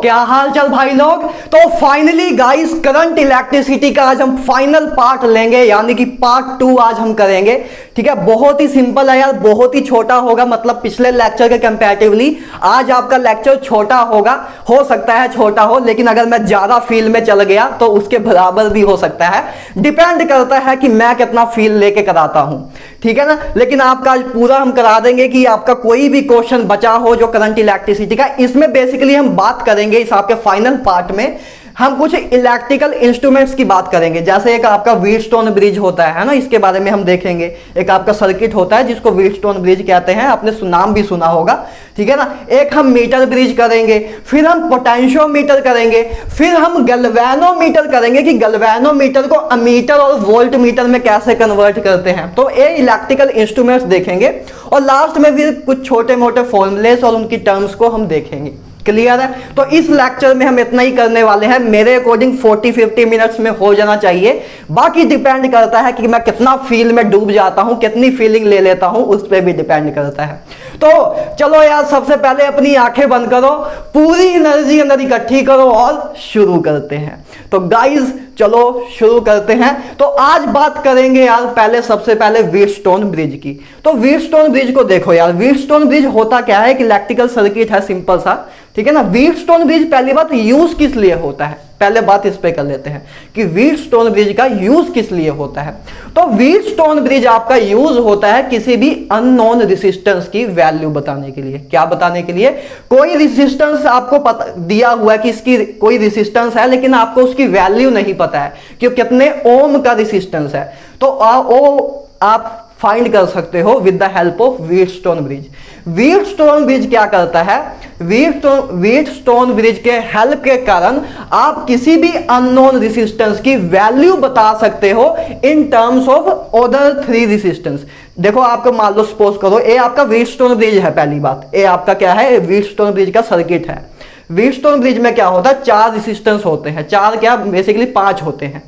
क्या हाल चाल भाई लोग। तो फाइनली गाइस करंट इलेक्ट्रिसिटी का आज हम फाइनल पार्ट लेंगे, यानी कि पार्ट 2 आज हम करेंगे। ठीक है, बहुत ही सिंपल है यार, बहुत ही छोटा होगा, मतलब पिछले लेक्चर के कंपैरेटिवली आज आपका लेक्चर छोटा होगा। हो सकता है छोटा हो, लेकिन अगर मैं ज्यादा फील में चल गया तो उसके बराबर भी हो सकता है। डिपेंड करता है कि मैं कितना फील लेके कराता हूं, ठीक है ना। लेकिन आपका आज पूरा हम करा देंगे कि आपका कोई भी क्वेश्चन बचा हो जो करंट इलेक्ट्रिसिटी का, इसमें बेसिकली हम बात करेंगे इस आपके फाइनल पार्ट में। हम कुछ इलेक्ट्रिकल इंस्ट्रूमेंट्स की बात करेंगे, जैसे एक आपका व्हीटस्टोन ब्रिज होता है ना, इसके बारे में हम देखेंगे। एक आपका सर्किट होता है जिसको व्हीटस्टोन ब्रिज कहते हैं, आपने नाम भी सुना होगा, ठीक है ना। एक हम मीटर ब्रिज करेंगे, फिर हम पोटेंशियोमीटर करेंगे, फिर हम गैल्वेनोमीटर करेंगे कि गैल्वेनोमीटर को अमीटर और वोल्ट मीटर में कैसे कन्वर्ट करते हैं। तो ये इलेक्ट्रिकल इंस्ट्रूमेंट्स देखेंगे और लास्ट में फिर कुछ छोटे मोटे फॉर्मूलेस और उनकी टर्म्स को हम देखेंगे। क्लियर है? तो इस लेक्चर में हम इतना ही करने वाले हैं। मेरे अकॉर्डिंग 40-50 मिनट्स में हो जाना चाहिए। बाकी डिपेंड करता है कि मैं कितना फील में डूब जाता हूं, कितनी फीलिंग ले लेता हूं, उस पर भी डिपेंड करता है। तो चलो यार, सबसे पहले अपनी आंखें बंद करो, पूरी एनर्जी अंदर इकट्ठी करो और शुरू करते हैं। तो गाइज चलो शुरू करते हैं। तो आज बात करेंगे यार पहले, सबसे पहले व्हीटस्टोन ब्रिज की। तो व्हीटस्टोन ब्रिज को देखो यार, व्हीटस्टोन ब्रिज होता क्या है, एक इलेक्ट्रिकल सर्किट है सिंपल सा, ठीक है ना। व्हीटस्टोन ब्रिज पहली बात यूज किस लिए होता है, पहले बात इस पे कर लेते हैं कि व्हीटस्टोन ब्रिज का यूज किस लिए होता है। तो व्हीटस्टोन ब्रिज आपका यूज होता है किसी भी अननोन रेजिस्टेंस की वैल्यू बताने के लिए। क्या बताने के लिए? कोई रेजिस्टेंस आपको पता दिया हुआ है कि इसकी कोई रेजिस्टेंस है, लेकिन आपको उसकी वैल्यू नहीं पता है कि कितने ओम का रेजिस्टेंस है। तो वो आप फाइंड कर सकते हो with the help of Wheatstone bridge. Wheatstone bridge क्या करता है? व्हीटस्टोन ब्रिज के हेल्प के कारण आप किसी भी अननोन रेजिस्टेंस की वैल्यू बता सकते हो in terms of other 3 resistance. देखो आपको मान लो, सपोज करो ये आपका व्हीटस्टोन ब्रिज है। पहली बात, ये आपका क्या है? व्हीटस्टोन ब्रिज का सर्किट है। व्हीटस्टोन ब्रिज में क्या होता है? 4 रेजिस्टेंस होते हैं। 4 क्या, बेसिकली 5 होते हैं।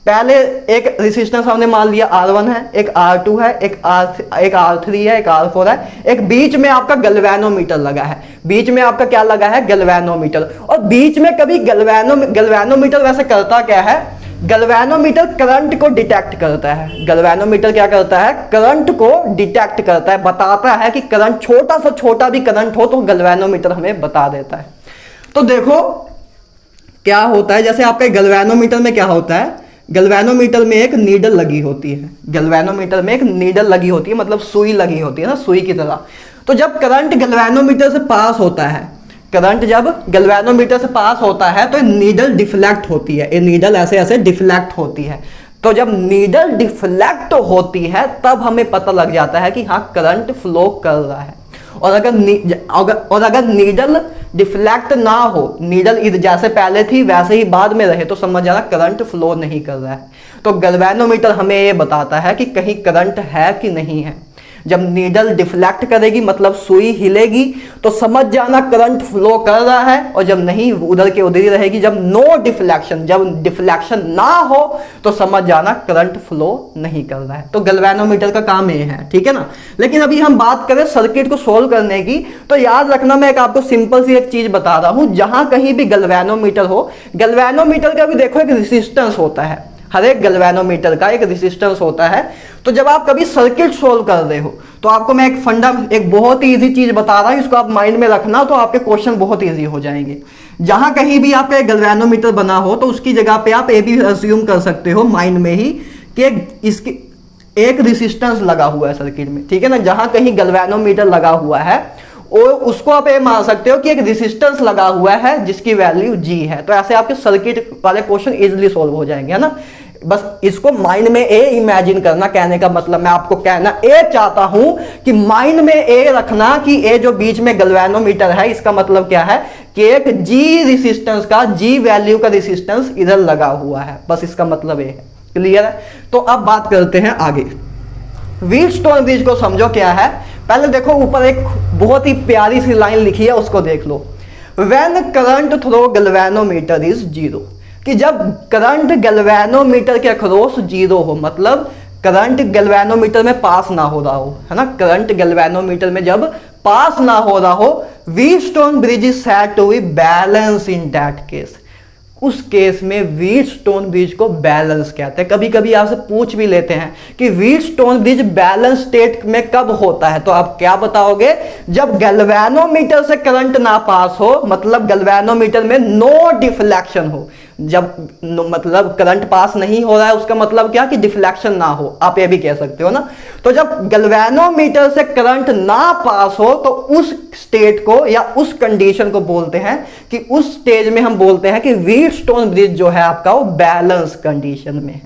पहले एक रेजिस्टेंस हमने मान लिया R1 है, एक R2 है, एक R3 है, एक R4 है, एक बीच में आपका गैल्वेनोमीटर लगा है। बीच में आपका क्या लगा है? गैल्वेनोमीटर। और बीच में कभी गैल्वेनोमीटर वैसे करता क्या है? गैल्वेनोमीटर करंट को डिटेक्ट करता है। गैल्वेनोमीटर क्या करता है? करंट को डिटेक्ट करता है, बताता है कि करंट, छोटा सा छोटा भी करंट हो तो गैल्वेनोमीटर हमें बता देता है। तो देखो क्या होता है, जैसे आपके गैल्वेनोमीटर में क्या होता है? गैल्वेनोमीटर में एक नीडल लगी होती है। गैल्वेनोमीटर में एक नीडल लगी होती है, मतलब सुई लगी होती है ना, सुई की तरह। तो जब करंट गैल्वेनोमीटर से पास होता है, करंट जब गैल्वेनोमीटर से पास होता है तो नीडल डिफ्लेक्ट होती है। ये नीडल ऐसे ऐसे डिफ्लेक्ट होती है। तो जब नीडल डिफ्लेक्ट होती है तब हमें पता लग जाता है कि हाँ करंट फ्लो कर रहा है। और अगर नीडल डिफ्लेक्ट ना हो, नीडल जैसे पहले थी वैसे ही बाद में रहे, तो समझ जाना करंट फ्लो नहीं कर रहा है। तो गैल्वेनोमीटर हमें ये बताता है कि कहीं करंट है कि नहीं है। जब नीडल डिफ्लेक्ट करेगी, मतलब सुई हिलेगी, तो समझ जाना करंट फ्लो कर रहा है। और जब नहीं, उधर के उधर ही रहेगी। जब नो डिफ्लेक्शन, जब डिफ्लेक्शन ना हो, तो समझ जाना करंट फ्लो नहीं कर रहा है। तो गैल्वेनोमीटर का काम ये है, ठीक है ना। लेकिन अभी हम बात करें सर्किट को सोल्व करने की, तो याद रखना मैं एक आपको सिंपल सी एक चीज बता रहा हूं। जहां कहीं भी गैल्वेनोमीटर हो, गैल्वेनोमीटर का भी देखो एक रेजिस्टेंस होता है। हर एक गैल्वेनोमीटर का एक रेजिस्टेंस होता है। तो जब आप कभी सर्किट सोल्व कर रहे हो, तो आपको मैं एक बहुत ही इजी चीज बता रहा हूं, इसको आप माइंड में रखना, तो आपके क्वेश्चन बहुत इजी हो जाएंगे। जहां कहीं भी आपका एक गैल्वेनोमीटर बना हो, तो उसकी जगह पे आप ये भी अज्यूम कर सकते हो माइंड में ही कि इसकी एक रेजिस्टेंस लगा हुआ है सर्किट में, ठीक है ना। जहां कहीं गैल्वेनोमीटर लगा हुआ है और उसको आप ये मान सकते हो कि एक रेजिस्टेंस लगा हुआ है जिसकी वैल्यू G है। तो ऐसे आपके सर्किट वाले क्वेश्चन इजीली सॉल्व हो जाएंगे, है ना। बस इसको माइंड में ए इमेजिन करना, कहने का मतलब मैं आपको कहना ए चाहता हूं कि माइंड में ए रखना कि ए जो बीच में गैल्वेनोमीटर है, इसका मतलब क्या है कि एक G रेजिस्टेंस का, G वैल्यू का रेजिस्टेंस इधर लगा हुआ है। बस इसका मतलब ये है। क्लियर है? तो अब बात करते हैं आगे। व्हीटस्टोन ब्रिज को समझो क्या है। पहले देखो ऊपर एक बहुत ही प्यारी सी लाइन लिखी है, उसको देख लो। When current through galvanometer is 0, कि जब करंट गैल्वेनोमीटर के अक्रॉस 0 हो, मतलब करंट गैल्वेनोमीटर में पास ना हो रहा हो, है ना। करंट गैल्वेनोमीटर में जब पास ना हो रहा हो, Wheatstone bridge is said to be balance in that case. उस केस में व्हीटस्टोन ब्रिज को बैलेंस कहते हैं। कभी कभी आपसे पूछ भी लेते हैं कि व्हीटस्टोन ब्रिज बैलेंस स्टेट में कब होता है, तो आप क्या बताओगे? जब गैल्वेनोमीटर से करंट ना पास हो, मतलब गैल्वेनोमीटर में नो डिफ्लेक्शन हो। जब मतलब करंट पास नहीं हो रहा है उसका मतलब क्या कि डिफ्लेक्शन ना हो, आप ये भी कह सकते हो ना। तो जब गैल्वेनोमीटर से करंट ना पास हो तो उस स्टेट को या उस कंडीशन को बोलते हैं कि उस स्टेज में हम बोलते हैं कि व्हीटस्टोन ब्रिज जो है आपका वो बैलेंस कंडीशन में है।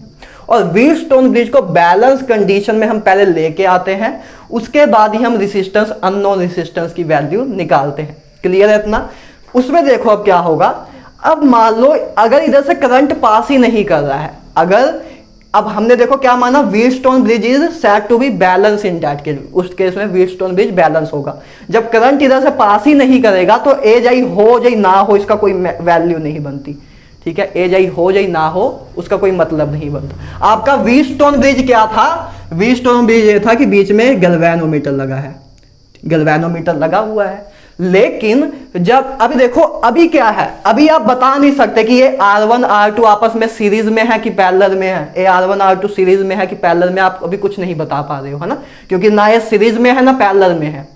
और व्हीटस्टोन ब्रिज को बैलेंस कंडीशन में हम पहले लेके आते हैं, उसके बाद ही हम रेजिस्टेंस, अननोन रेजिस्टेंस की वैल्यू निकालते हैं। क्लियर है इतना? उसमें देखो अब क्या होगा। अब मान लो अगर इधर से करंट पास ही नहीं कर रहा है, अगर अब हमने देखो क्या माना, Wheatstone bridge is said to be balance in that case. उस केस में व्हीटस्टोन ब्रिज बैलेंस होगा। जब करंट इधर से पास ही नहीं करेगा तो एज आई हो जाए ना हो इसका कोई वैल्यू नहीं बनती। ठीक है, एज आई हो जाए ना हो उसका कोई मतलब नहीं बनता। आपका व्हीटस्टोन ब्रिज क्या था? व्हीटस्टोन ब्रिज ये था कि बीच में गैल्वेनोमीटर लगा है, गैल्वेनोमीटर लगा हुआ है। लेकिन जब अभी देखो अभी क्या है, अभी आप बता नहीं सकते कि ये R1 R2 आपस में सीरीज में है कि पैरेलल में है, ये R1 R2 सीरीज में है कि पैरेलल में, आप अभी कुछ नहीं बता पा रहे हो, है ना, क्योंकि ना ये सीरीज में है ना पैरेलल में है।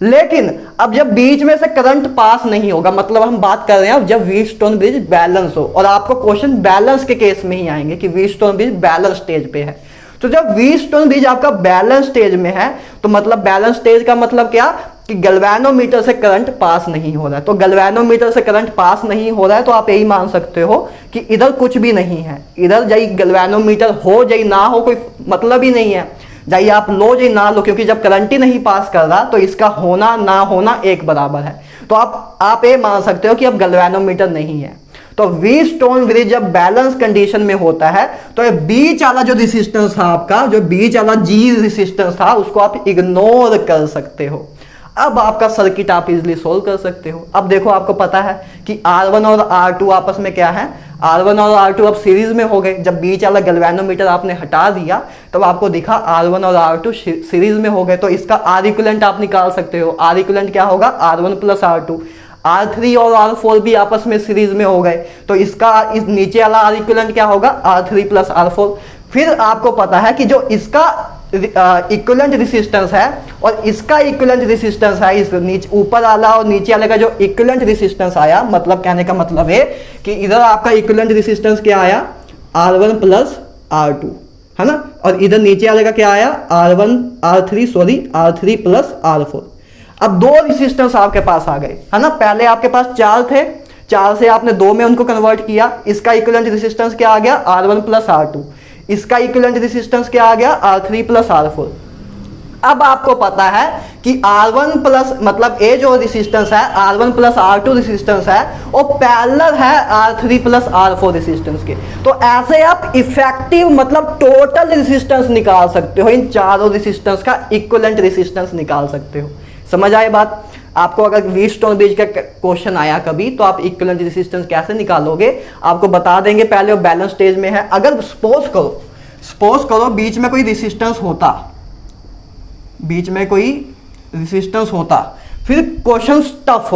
लेकिन अब जब बीच में से करंट पास नहीं होगा, मतलब हम बात कर रहे हैं जब व्हीटस्टोन ब्रिज बैलेंस हो, और आपको क्वेश्चन बैलेंस के केस में ही आएंगे कि व्हीटस्टोन ब्रिज बैलेंस स्टेज पे है। तो जब व्हीटस्टोन ब्रिज आपका बैलेंस स्टेज में है तो मतलब बैलेंस स्टेज का मतलब क्या कि गैल्वेनोमीटर से करंट पास नहीं हो रहा है। तो गैल्वेनोमीटर से करंट पास नहीं हो रहा है तो आप यही मान सकते हो कि इधर कुछ भी नहीं है, इधर जाई गैल्वेनोमीटर हो जाए ना हो कोई मतलब ही नहीं है, जाइए आप लो जाइए ना लो, क्योंकि जब करंट ही नहीं पास कर रहा तो इसका होना ना होना एक बराबर है। तो आप ये मान सकते हो कि अब गैल्वेनोमीटर नहीं है। तो व्हीटस्टोन ब्रिज जब बैलेंस कंडीशन में होता है तो ये बीच वाला जो रेजिस्टेंस था आपका, जो बीच वाला जी रेजिस्टेंस था, उसको आप इग्नोर कर सकते हो। अब आपका सर्किट आप इजिली सोल्व कर सकते हो। अब देखो आपको पता है कि R1 और R2 आपस में क्या है, R1 और R2 अब सीरीज में हो गए। जब बीच वाला गैल्वेनोमीटर आपने हटा दिया तब आपको दिखा R1 और R2 सीरीज में हो गए, तो इसका R इक्विवेलेंट आप निकाल सकते हो। R इक्विवेलेंट क्या होगा? R1 plus R2। R3 और R4 भी आपस में सीरीज में हो गए, तो इसका इस नीचे वाला R इक्विवेलेंट क्या होगा? R3 plus R4। फिर आपको पता है कि जो इसका इक्विवेलेंट रेजिस्टेंस है और इसका इक्विवेलेंट रेजिस्टेंस है, इस नीचे ऊपर वाला और नीचे वाले का जो इक्विवेलेंट रेजिस्टेंस आया, मतलब कहने का मतलब है कि इधर आपका इक्विवेलेंट रेजिस्टेंस क्या आया? R1 प्लस R2, है ना, और इधर नीचे वाले का क्या आया? R3 plus R4। अब दो रेजिस्टेंस आपके पास आ गए, है ना। पहले आपके पास 4 थे, 4 से आपने 2 में उनको कन्वर्ट किया। इसका इक्विवेलेंट रेजिस्टेंस क्या आ गया? R1 plus R2। इसका इक्विवेलेंट रेजिस्टेंस क्या आ गया? R3 plus R4। अब आपको पता है कि R1 प्लस मतलब ये जो रेजिस्टेंस है R1 प्लस R2 रेजिस्टेंस है वो पैरेलल है R3 प्लस R4 रेजिस्टेंस के। तो ऐसे आप इफेक्टिव मतलब टोटल रेजिस्टेंस निकाल सकते हो, इन चारों रेजिस्टेंस का इक्विवेलेंट रेजिस्टेंस निकाल सकते हो। समझ आए बात? आपको अगर व्हीटस्टोन ब्रिज का क्वेश्चन आया कभी तो आप इक्विवेलेंट रेजिस्टेंस कैसे निकालोगे आपको बता देंगे। पहले वो बैलेंस स्टेज में है। अगर सपोज करो बीच में कोई रेजिस्टेंस होता, बीच में कोई रेजिस्टेंस होता, फिर क्वेश्चन टफ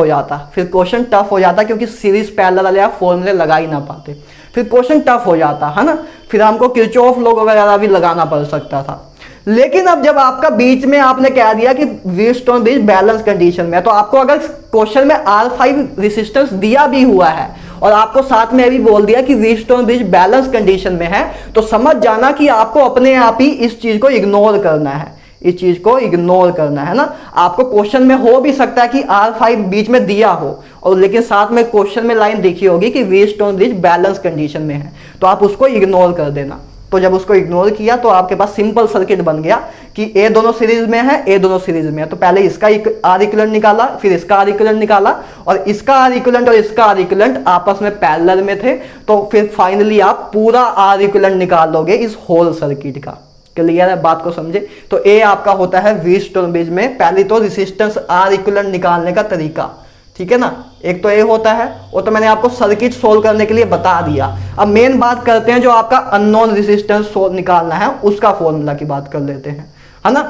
हो जाता, क्योंकि सीरीज पैरेलल वाले आप फॉर्मूले लगा ही ना पाते, फिर क्वेश्चन टफ हो जाता, है ना। फिर हमको किरचॉफ लॉ वगैरह भी लगाना पड़ सकता था। लेकिन अब जब आपका बीच में आपने कह दिया कि व्हीटस्टोन ब्रिज बैलेंस कंडीशन में है, तो आपको अगर क्वेश्चन में R5 रेजिस्टेंस दिया भी हुआ है और आपको साथ में भी बोल दिया कि व्हीटस्टोन ब्रिज बैलेंस कंडीशन में है, तो समझ जाना कि आपको अपने आप ही इस चीज को इग्नोर करना है, इस चीज को इग्नोर करना है ना। आपको क्वेश्चन में हो भी सकता है कि R5 बीच में दिया हो और लेकिन साथ में क्वेश्चन में लाइन देखी होगी कि व्हीटस्टोन ब्रिज बैलेंस कंडीशन में है, तो आप उसको इग्नोर कर देना। तो जब उसको इग्नोर किया तो आपके पास सिंपल सर्किट बन गया कि ए दोनों सीरीज में है, ए दोनों सीरीज में है। तो पहले इसका R इक्विवेलेंट निकाला, फिर इसका R इक्विवेलेंट निकाला, और इसका R इक्विवेलेंट और इसका R इक्विवेलेंट आपस में पैरेलल में थे, तो फिर फाइनली आप पूरा R इक्विवेलेंट निकाल लोगे इस होल सर्किट का। क्लियर है? बात को समझे? तो ए आपका होता है व्हीटस्टोन ब्रिज में पहले तो रेजिस्टेंस R इक्विवेलेंट निकालने का तरीका, ठीक है ना। एक तो ये होता है, वो तो मैंने आपको सर्किट सोल्व करने के लिए बता दिया। अब मेन बात करते हैं जो आपका अननोन रेजिस्टेंस निकालना है, उसका फॉर्मूला की बात कर लेते हैं, है ना।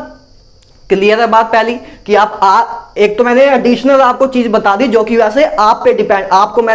क्लियर है बात पहली कि एक तो मैंने एडिशनल आपको चीज बता दी जो कि वैसे आप पे डिपेंड,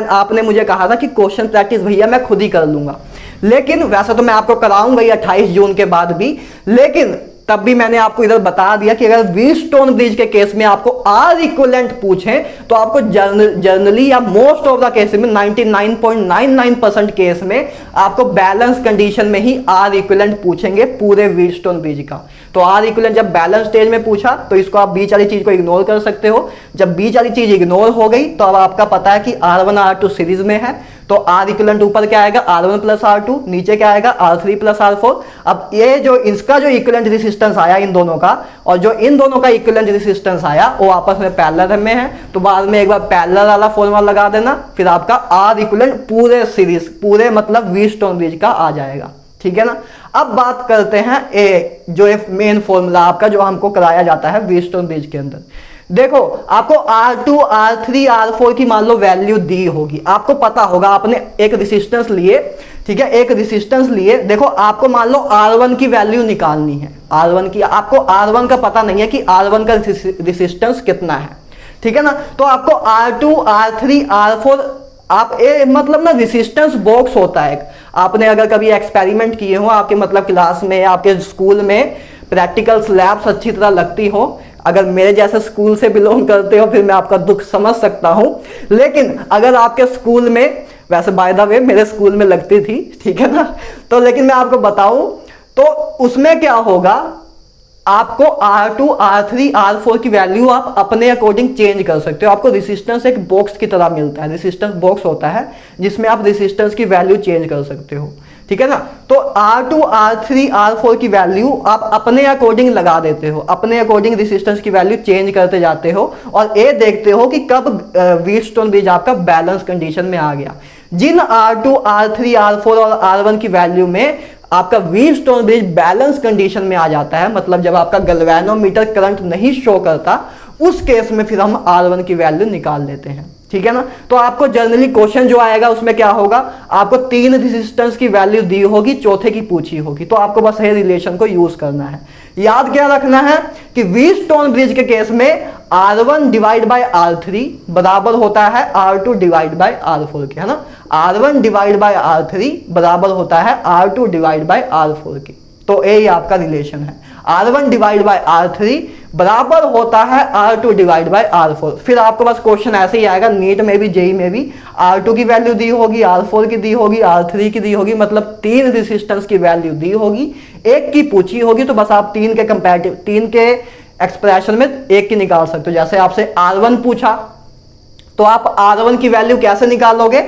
आपने मुझे कहा था कि क्वेश्चन प्रैक्टिस भैया मैं खुद ही कर लूंगा, लेकिन वैसे तो मैं आपको कराऊंगा 28 जून के बाद भी, लेकिन तब भी मैंने आपको इधर बता दिया कि अगर व्हीटस्टोन ब्रिज के केस में आपको आर इक्विवेलेंट पूछें तो आपको जनरली या मोस्ट ऑफ द केस में 99.99% केस में आपको बैलेंस कंडीशन में ही आर इक्विवेलेंट पूछेंगे पूरे व्हीटस्टोन ब्रिज का। तो आर इक्विवेलेंट जब बैलेंस स्टेज में पूछा तो इसको आप बीच वाली चीज को इग्नोर कर सकते हो। जब बीच वाली चीज इग्नोर हो गई तो अब आपका पता है कि R1 R2 सीरीज में है, तो आर इक्विवेलेंट ऊपर क्या आएगा R1 प्लस R2, नीचे क्या आएगा R3 प्लस R4। अब ये जो इसका जो इक्विवेलेंट रेजिस्टेंस आया इन दोनों का और जो इन दोनों का इक्विवेलेंट रेजिस्टेंस आया वो आपस में पैरेलल में है, तो बाद में एक बार पैरेलल वाला फॉर्मूला लगा देना, फिर आपका आर इक्विवेलेंट पूरे सीरीज पूरे मतलब व्हीटस्टोन ब्रिज का आ जाएगा। ठीक है ना। अब बात करते हैं जो मेन फॉर्मूला आपका जो हमको कराया जाता है व्हीटस्टोन ब्रिज के अंदर। देखो आपको R2 R3 R4 की मान लो वैल्यू दी होगी, आपको पता होगा, आपने एक रेजिस्टेंस लिए, ठीक है, एक रेजिस्टेंस लिए, देखो आपको मान लो R1 की वैल्यू निकालनी है, R1 की, आपको R1 का पता नहीं है कि R1 का रेजिस्टेंस कितना है, ठीक है ना। तो आपको R2 R3 R4 आप मतलब ना रेजिस्टेंस बॉक्स होता है, आपने अगर कभी एक्सपेरिमेंट किए हो आपके मतलब क्लास में आपके स्कूल में प्रैक्टिकल्स लैब्स अच्छी तरह लगती हो, अगर मेरे जैसे स्कूल से बिलोंग करते हो फिर मैं आपका दुख समझ सकता हूं, लेकिन अगर आपके स्कूल में, वैसे बाय द वे मेरे स्कूल में लगती थी, ठीक है ना, तो लेकिन मैं आपको बताऊं तो उसमें क्या होगा, आपको R2 R3 R4 की वैल्यू आप अपने अकॉर्डिंग चेंज कर सकते हो। आपको रेजिस्टेंस एक बॉक्स की तरह मिलता है, रेजिस्टेंस बॉक्स होता है जिसमें आप रेजिस्टेंस की वैल्यू चेंज कर सकते हो, ठीक है ना। तो R2 R3 R4 की वैल्यू आप अपने अकॉर्डिंग लगा देते हो, अपने अकॉर्डिंग रेजिस्टेंस की वैल्यू चेंज करते जाते हो और ये देखते हो कि कब व्हीटस्टोन ब्रिज आपका बैलेंस कंडीशन में आ गया। जिन R2 R3 R4 और R1 की वैल्यू में आपका व्हीटस्टोन ब्रिज बैलेंस कंडीशन में आ जाता है, मतलब जब आपका गैल्वेनोमीटर करंट नहीं शो करता, उस केस में फिर हम R1 की वैल्यू निकाल लेते हैं, ठीक है ना। तो आपको जनरली क्वेश्चन जो आएगा उसमें क्या होगा, आपको 3 रेजिस्टेंस की वैल्यू दी होगी, चौथे की पूछी होगी, तो आपको बस ये रिलेशन को यूज करना है। याद क्या रखना है कि व्हीटस्टोन ब्रिज के केस में R1 डिवाइड बाय R3 बराबर होता है R2 डिवाइड बाय R4 के, है ना। R1 डिवाइड बाय R3 बराबर होता है R2 डिवाइड बाय R4 की, तो यही आपका रिलेशन है। R1 डिवाइड बाय R3 बराबर होता है R2 डिवाइड बाय R4। फिर आपको बस क्वेश्चन ऐसे ही आएगा, नीट में भी जेई में भी R2 की वैल्यू दी होगी, R4 की दी होगी, R3 की दी होगी, मतलब 3 रेजिस्टेंस की वैल्यू दी होगी, एक की पूछी होगी, तो बस आप 3 के कंपैरेटिव 3 के एक्सप्रेशन में एक की निकाल सकते हो। जैसे आपसे R1 पूछा तो आप R1 की वैल्यू कैसे निकालोगे,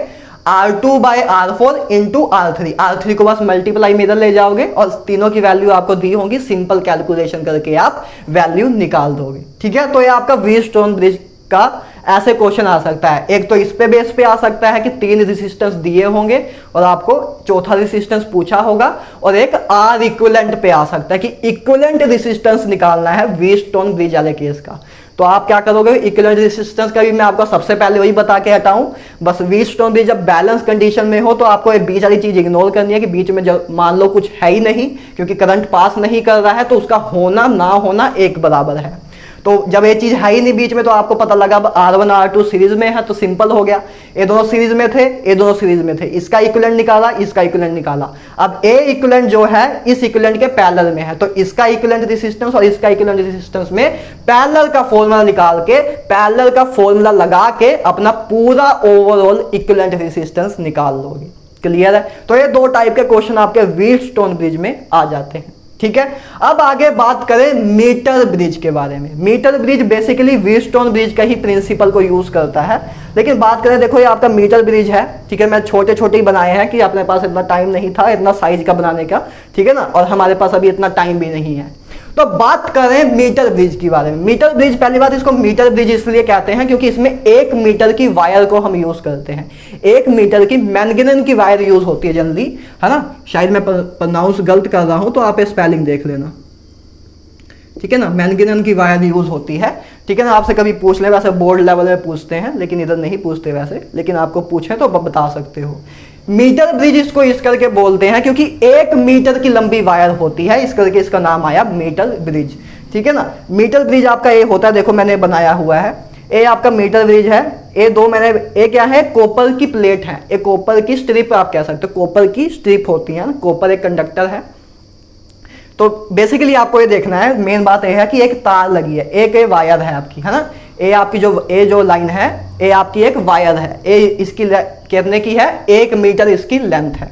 R2 bye R4 into R3, R3 को बस मल्टीप्लाई में इधर ले जाओगे और तीनों की वैल्यू आपको दी होगी, सिंपल कैलकुलेशन करके आप वैल्यू निकाल दोगे, ठीक है। तो ये आपका व्हीटस्टोन ब्रिज का ऐसे क्वेश्चन आ सकता है। एक तो इस पे बेस पे आ सकता है कि 3 रेजिस्टेंस दिए होंगे और आपको चौथा रेजिस्टेंस पूछा होगा, और एक R इक्विवेलेंट पे आ सकता है कि इक्विवेलेंट रेजिस्टेंस निकालना है व्हीटस्टोन ब्रिज वाले केस का। तो आप क्या करोगे, इक्विवेलेंट रेजिस्टेंस का भी मैं आपको सबसे पहले वही बता के हटाऊं, बस व्हीटस्टोन ब्रिज जब बैलेंस कंडीशन में हो तो आपको ये बीच वाली चीज इग्नोर करनी है कि बीच में जब मान लो कुछ है ही नहीं, क्योंकि करंट पास नहीं कर रहा है, तो उसका होना ना होना एक बराबर है। तो जब ये चीज है ही नहीं बीच में, तो आपको पता लगा R1 R2 सीरीज में है, तो सिंपल हो गया, ये दोनों सीरीज में थे, ये दोनों सीरीज में थे, इसका इक्विवेलेंट निकाला, इसका इक्विवेलेंट निकाला। अब ए इक्विवेलेंट जो है इस इक्विवेलेंट के पैरेलल में है, तो इसका इक्विवेलेंट रेजिस्टेंस और इसका इक्विवेलेंट रेजिस्टेंस में पैरेलल का फॉर्मूला निकाल के, पैरेलल का फॉर्मूला लगा के अपना पूरा ओवरऑल इक्विवेलेंट रेजिस्टेंस निकाल लोगे। क्लियर है। तो ये 2 टाइप के क्वेश्चन आपके व्हीटस्टोन ब्रिज में आ जाते हैं, ठीक है। अब आगे बात करें मीटर ब्रिज के बारे में। Metre bridge basically Wheatstone bridge का ही प्रिंसिपल को यूज करता है, लेकिन बात करें, देखो ये आपका मीटर ब्रिज है, ठीक है, मैं छोटे छोटे ही बनाए हैं कि अपने पास इतना टाइम नहीं था इतना साइज का बनाने का, ठीक है ना, और हमारे पास अभी इतना टाइम भी नहीं है। तो बात करें मीटर ब्रिज के बारे में। मीटर ब्रिज, पहली बात इसको मीटर ब्रिज इसलिए कहते हैं क्योंकि इसमें 1 मीटर की वायर को हम यूज करते हैं। 1 मीटर की मैंगनीज की वायर यूज होती है जनरली, है ना। शायद मैं प्रोनाउंस गलत कर रहा हूं तो आप स्पेलिंग देख लेना, ठीक है ना। मैंगनीज की वायर यूज होती है, ठीक है ना। आपसे कभी पूछ ले, वैसे बोर्ड लेवल में पूछते हैं लेकिन इधर नहीं पूछते वैसे, लेकिन आपको पूछे तो आप बता सकते हो। मीटर ब्रिज इसको इस करके बोलते हैं क्योंकि 1 मीटर की लंबी वायर होती है, इस करके इसका नाम आया मीटर ब्रिज, ठीक है ना। मीटर ब्रिज आपका ए होता है, देखो मैंने बनाया हुआ है, ए आपका मीटर ब्रिज है। ए दो मैंने, ए क्या है, कॉपर की प्लेट है, एक कॉपर की स्ट्रिप आप कह सकते हो, कॉपर की स्ट्रिप होती है ना, कॉपर एक कंडक्टर है। तो बेसिकली आपको ये देखना है, मेन बात ये है कि एक तार लगी है, एक ये वायर है आपकी, है ना। ए आपकी जो लाइन है, ए आपकी एक वायर है, ए इसकी कितने की है, 1 मीटर इसकी लेंथ है।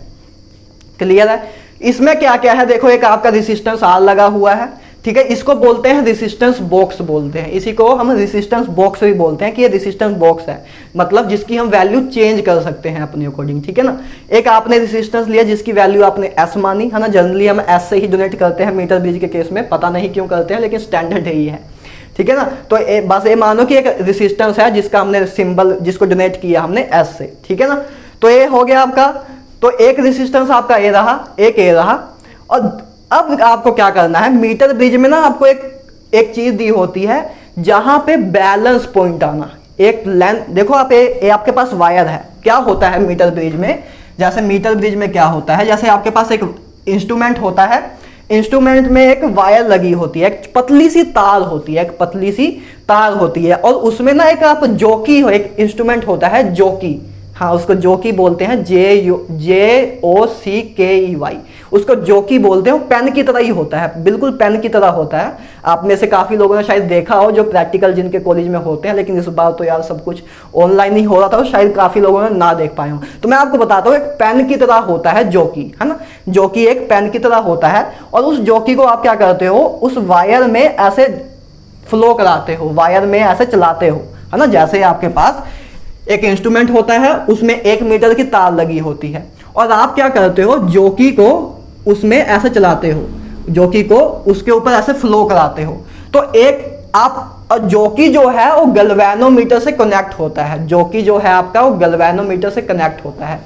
क्लियर है। इसमें क्या क्या है देखो, एक आपका रेजिस्टेंस आर लगा हुआ है, ठीक है, इसको बोलते हैं रेजिस्टेंस बॉक्स बोलते हैं, इसी को हम रेजिस्टेंस बॉक्स भी बोलते हैं कि ये रेजिस्टेंस बॉक्स है, मतलब जिसकी हम वैल्यू चेंज कर सकते हैं अपने अकॉर्डिंग, ठीक है ना। एक आपने रेजिस्टेंस लिया जिसकी वैल्यू आपने एस मानी, है ना, जनरली हम एस से ही डोनेट करते हैं मीटर ब्रिज के केस में, पता नहीं क्यों करते हैं लेकिन स्टैंडर्ड यही है, ठीक है ना। तो बस ये मानो कि एक रेजिस्टेंस है जिसका हमने सिंबल, जिसको डोनेट किया हमने एस से, ठीक है ना। तो ये हो गया आपका, तो एक रेजिस्टेंस आपका ए रहा, एक ए रहा। और अब आपको क्या करना है, मीटर ब्रिज में ना आपको एक चीज दी होती है जहां पे बैलेंस पॉइंट आना, एक लेंथ, देखो आप ये आपके पास वायर है, क्या होता है मीटर ब्रिज में, जैसे मीटर ब्रिज में क्या होता है, जैसे आपके पास एक इंस्ट्रूमेंट होता है, इंस्ट्रूमेंट में एक वायर लगी होती है, एक पतली सी तार होती है, एक पतली सी तार होती है, और उसमें ना एक आप जॉकी हो, एक इंस्ट्रूमेंट होता है जॉकी, हाँ उसको जॉकी बोलते हैं, JOCKEY, उसको जॉकी बोलते हैं। पेन की तरह ही होता है, बिल्कुल पेन की तरह होता है। आप में से काफ़ी लोगों ने शायद देखा हो जो प्रैक्टिकल जिनके कॉलेज में होते हैं, लेकिन इस बार तो यार सब कुछ ऑनलाइन ही हो रहा था, शायद काफ़ी लोगों ने ना देख पाए हो। तो मैं आपको बताता हूँ, एक पेन की तरह होता है जॉकी, है ना, जॉकी एक पेन की तरह होता है। और उस जॉकी को आप क्या करते हो, उस वायर में ऐसे फ्लो कराते हो, वायर में ऐसे चलाते हो, है ना। जैसे आपके पास एक इंस्ट्रूमेंट होता है, उसमें 1 मीटर की तार लगी होती है, और आप क्या करते हो, जॉकी को उसमें ऐसे चलाते हो, जॉकी को उसके ऊपर ऐसे फ्लो कराते हो। तो एक आप, जॉकी जो है वो गैल्वेनोमीटर से कनेक्ट होता है, जॉकी जो है आपका वो गैल्वेनोमीटर से कनेक्ट होता है।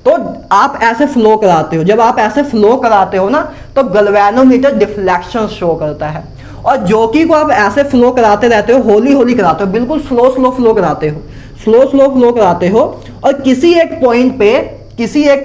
तो आप ऐसे फ्लो कराते हो, जब आप ऐसे फ्लो कराते हो ना, तो गैल्वेनोमीटर डिफ्लेक्शन शो करता है। और जॉकी को आप ऐसे फ्लो कराते रहते हो, होली होली कराते हो, बिल्कुल स्लो स्लो फ्लो कराते हो, स्लो स्लो फ्लो कराते हो। और किसी एक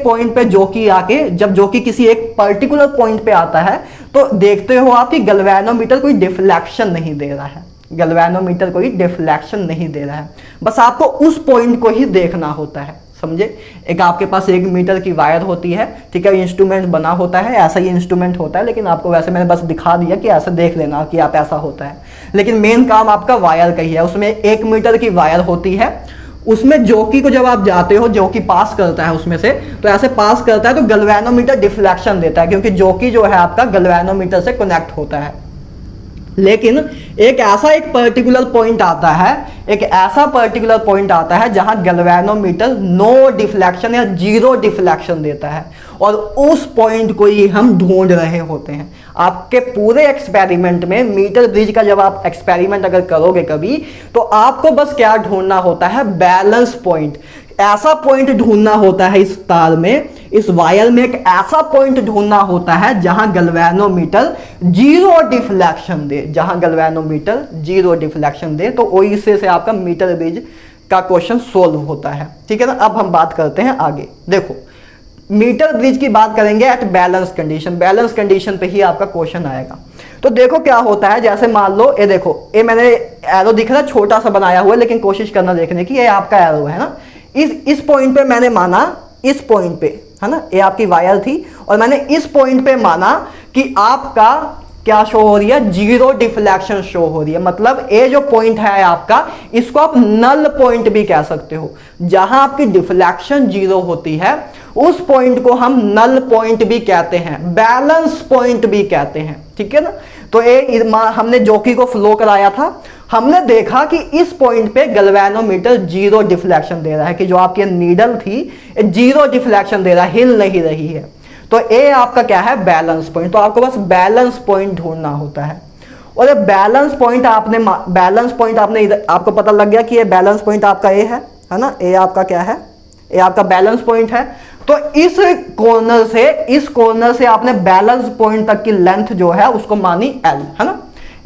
पॉइंट पे जॉकी आके, जब जॉकी किसी एक पर्टिकुलर पॉइंट पे आता है, तो देखते हो आप कि गैल्वेनोमीटर कोई डिफ्लेक्शन नहीं दे रहा है, गैल्वेनोमीटर कोई डिफ्लेक्शन नहीं दे रहा है, बस आपको उस पॉइंट को ही देखना होता है, समझे। एक आपके पास 1 मीटर की वायर होती है, ठीक है, इंस्ट्रूमेंट बना होता है, ऐसा ही इंस्ट्रूमेंट होता है, लेकिन आपको वैसे मैंने बस दिखा दिया कि ऐसे देख लेना कि आप ऐसा होता है, लेकिन मेन काम आपका वायर का ही है। उसमें 1 मीटर की वायर होती है, उसमें जॉकी को जब आप जाते हो, जॉकी पास करता है उसमें से, तो ऐसे पास करता है तो गैल्वेनोमीटर डिफ्लेक्शन देता है, क्योंकि जॉकी जो है आपका गैल्वेनोमीटर से कनेक्ट होता है। लेकिन एक पर्टिकुलर पॉइंट आता है, एक ऐसा पर्टिकुलर पॉइंट आता है जहां गैल्वेनोमीटर नो डिफ्लेक्शन या 0 डिफ्लेक्शन देता है, और उस पॉइंट को ही हम ढूंढ रहे होते हैं। आपके पूरे एक्सपेरिमेंट में, मीटर ब्रिज का जब आप एक्सपेरिमेंट अगर करोगे कभी, तो आपको बस क्या ढूंढना होता है, बैलेंस पॉइंट। ऐसा पॉइंट ढूंढना होता है इस तार में, इस वायर में एक ऐसा पॉइंट ढूंढना होता है जहां गैल्वेनोमीटर 0 डिफ्लेक्शन दे, जहां गैल्वेनोमीटर 0 डिफ्लेक्शन दे, तो वही से आपका मीटर ब्रिज का क्वेश्चन सोल्व होता है, ठीक है ना। अब हम बात करते हैं आगे। देखो मीटर ब्रिज की बात करेंगे at balance condition, balance condition पे ही आपका क्वेश्चन आएगा। तो देखो क्या होता है, जैसे मान लो ये देखो, ये मैंने एरो दिख रहा है छोटा सा बनाया हुआ है, लेकिन कोशिश करना देखने की, ये आपका एरो है ना। इस पॉइंट पे मैंने माना, इस पॉइंट पे, है ना, ये आपकी वायर थी, और मैंने इस पॉइंट पे माना कि आपका क्या शो हो रही है, 0 डिफ्लेक्शन शो हो रही है। मतलब ये जो पॉइंट है आपका, इसको आप नल पॉइंट भी कह सकते हो, जहां आपकी डिफ्लेक्शन 0 होती है, उस पॉइंट को हम नल पॉइंट भी कहते हैं, बैलेंस पॉइंट भी कहते हैं, ठीक है ना। तो ये हमने जॉकी को फ्लो कराया था, हमने देखा कि इस पॉइंट पे गैल्वेनोमीटर 0 डिफ्लेक्शन दे रहा है, कि जो आपकी नीडल थी 0 डिफ्लेक्शन दे रहा है, हिल नहीं रही है। तो ये आपका क्या है, बैलेंस पॉइंट। तो आपको बस बैलेंस पॉइंट ढूंढना होता है, और ये बैलेंस पॉइंट आपने इधर, आपको पता लग गया कि ये बैलेंस पॉइंट आपका ये है ना, ये आपका क्या है, ये आपका बैलेंस पॉइंट है। तो इस कॉर्नर से आपने बैलेंस पॉइंट तक की लेंथ जो है उसको मानी L, है ना।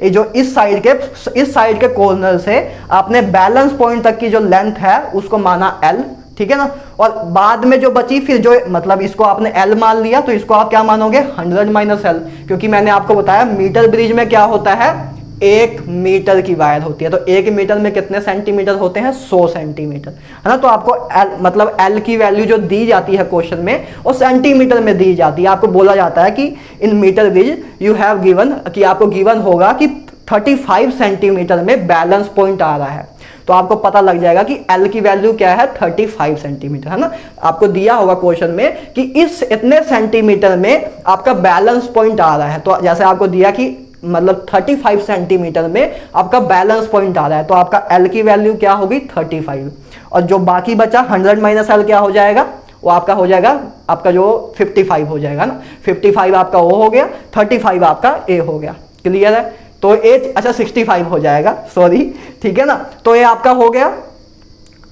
ये जो इस साइड के कॉर्नर से आपने बैलेंस पॉइंट तक की जो लेंथ है उसको माना L, ठीक है ना। और बाद में जो बची फिर जो मतलब इसको आपने एल मान लिया तो इसको आप क्या मानोगे 100 माइनस एल, क्योंकि मैंने आपको बताया मीटर ब्रिज में क्या होता है 1 मीटर की वायर होती है, तो 1 मीटर में कितने सेंटीमीटर होते हैं 100 सेंटीमीटर, है ना। तो आपको एल मतलब एल की वैल्यू जो दी जाती है क्वेश्चन में वो सेंटीमीटर में दी जाती है। आपको बोला जाता है कि in meter bridge you have given, कि आपको गिवन होगा कि 35 सेंटीमीटर में बैलेंस पॉइंट आ रहा है, तो आपको पता लग जाएगा कि L की वैल्यू क्या है 35 सेंटीमीटर, है ना। आपको दिया होगा क्वेश्चन में कि इस इतने सेंटीमीटर में आपका बैलेंस पॉइंट आ रहा है, तो जैसे आपको दिया कि मतलब 35 सेंटीमीटर में आपका बैलेंस पॉइंट आ रहा है, तो आपका L की वैल्यू क्या होगी 35, और जो बाकी बचा 100 माइनस L क्या हो जाएगा, वो आपका हो जाएगा आपका जो 55 हो जाएगा ना। 55 आपका O हो गया, 35 आपका A हो गया। क्लियर है। तो ए अच्छा 65 हो जाएगा, सॉरी, ठीक है ना। तो ये आपका हो गया।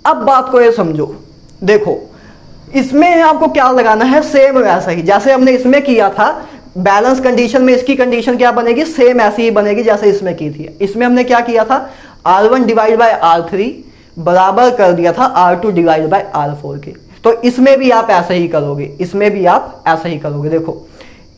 अब बात को ये समझो, देखो इसमें आपको क्या लगाना है, सेम वैसा ही जैसे हमने इसमें किया था। बैलेंस कंडीशन में इसकी कंडीशन क्या बनेगी, सेम ऐसी ही बनेगी जैसे इसमें की थी। इसमें हमने क्या किया था, R1 डिवाइड बाय R3 बराबर कर दिया था R2 डिवाइड बाय R4 के। तो इसमें भी आप ऐसा ही करोगे, इसमें भी आप ऐसा ही करोगे। देखो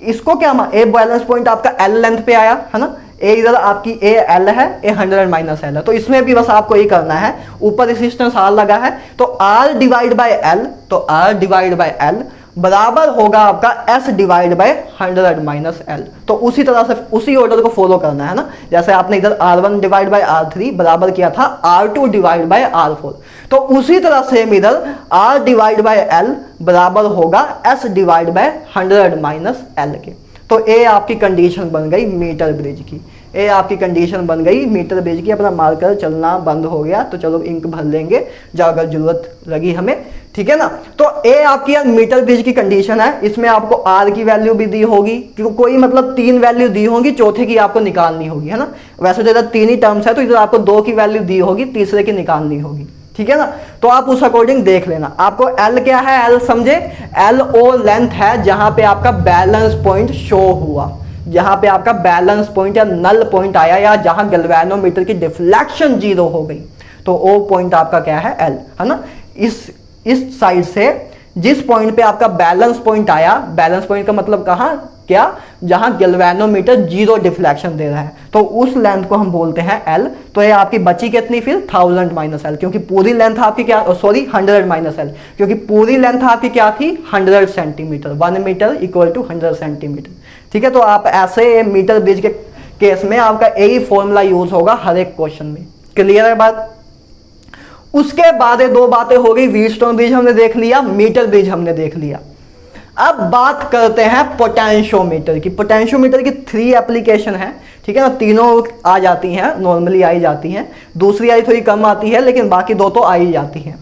इसको क्या ए बैलेंस पॉइंट आपका L लेंथ पे आया, है ना। ए इधर आपकी ए एल है, ए 100 माइनस एल है, तो इसमें भी बस आपको ये करना है, ऊपर रेजिस्टेंस आर लगा है तो आर डिवाइड बाय एल, तो आर डिवाइड बाय एल बराबर होगा आपका S divide by 100 minus L. तो उसी तरह से उसी ऑर्डर को फॉलो करना है ना, जैसे आपने इधर R1 डिवाइड बाय R3 बराबर किया था R2 डिवाइड बाय R4, तो उसी तरह सेम इधर R डिवाइड बाय एल बराबर होगा S divide by 100 minus L के। तो ए आपकी कंडीशन बन गई मीटर ब्रिज की, ए आपकी कंडीशन बन गई मीटर ब्रिज की। अपना मार्कर चलना बंद हो गया, तो चलो इंक भर लेंगे जब अगर जरूरत लगी हमें, ठीक है ना। तो ए आपकी यार मीटर ब्रिज की कंडीशन है। इसमें आपको आर की वैल्यू भी दी होगी, क्योंकि कोई मतलब 3 वैल्यू दी होगी, चौथे की आपको निकालनी होगी, है ना। वैसे तो इधर 3 ही टर्म्स है, तो इधर आपको 2 की वैल्यू दी होगी, तीसरे की निकालनी होगी, ठीक है ना। तो आप उस अकॉर्डिंग देख लेना। आपको एल क्या है, एल समझे, एल ओ लेंथ है जहां पे आपका बैलेंस पॉइंट शो हुआ, जहां पे आपका बैलेंस पॉइंट या नल पॉइंट आया, या जहां गैल्वेनोमीटर की डिफ्लेक्शन 0 हो गई, तो ओ पॉइंट आपका क्या है एल, है ना। इस साइड से जिस पॉइंट पे आपका बैलेंस पॉइंट आया, बैलेंस पॉइंट का मतलब कहां, क्या, जहां गैल्वेनोमीटर 0 डिफ्लेक्शन दे रहा है, तो उस लेंथ को हम बोलते हैं एल। तो ये आपकी बची कितनी फिर 1000 माइनस एल, क्योंकि पूरी लेंथ आपकी क्या, सॉरी 100 माइनस एल, क्योंकि पूरी लेंथ आपकी क्या थी 100 centimetre, 1 metre equal to 100 centimetre, ठीक है। तो आप ऐसे मीटर ब्रिज के केस में आपका यही फॉर्मूला यूज होगा हर एक क्वेश्चन में। क्लियर है बात। उसके बाद 2 बातें हो गई, व्हीटस्टोन ब्रिज हमने देख लिया, मीटर ब्रिज हमने देख लिया। अब बात करते हैं पोटेंशियोमीटर की। पोटेंशियोमीटर की 3 एप्लीकेशन है, ठीक है ना। तीनों आ जाती हैं, नॉर्मली आई जाती हैं, दूसरी आई थोड़ी कम आती है, लेकिन बाकी 2 तो आ ही जाती हैं,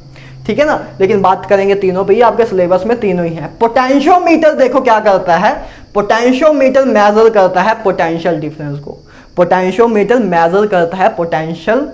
ठीक है ना। लेकिन बात करेंगे तीनों पे ही, आपके सिलेबस में तीनों ही हैं। पोटेंशियोमीटर देखो क्या करता है, पोटेंशियोमीटर मेजर करता है पोटेंशियल डिफरेंस को, पोटेंशियोमीटर मेजर करता है पोटेंशियल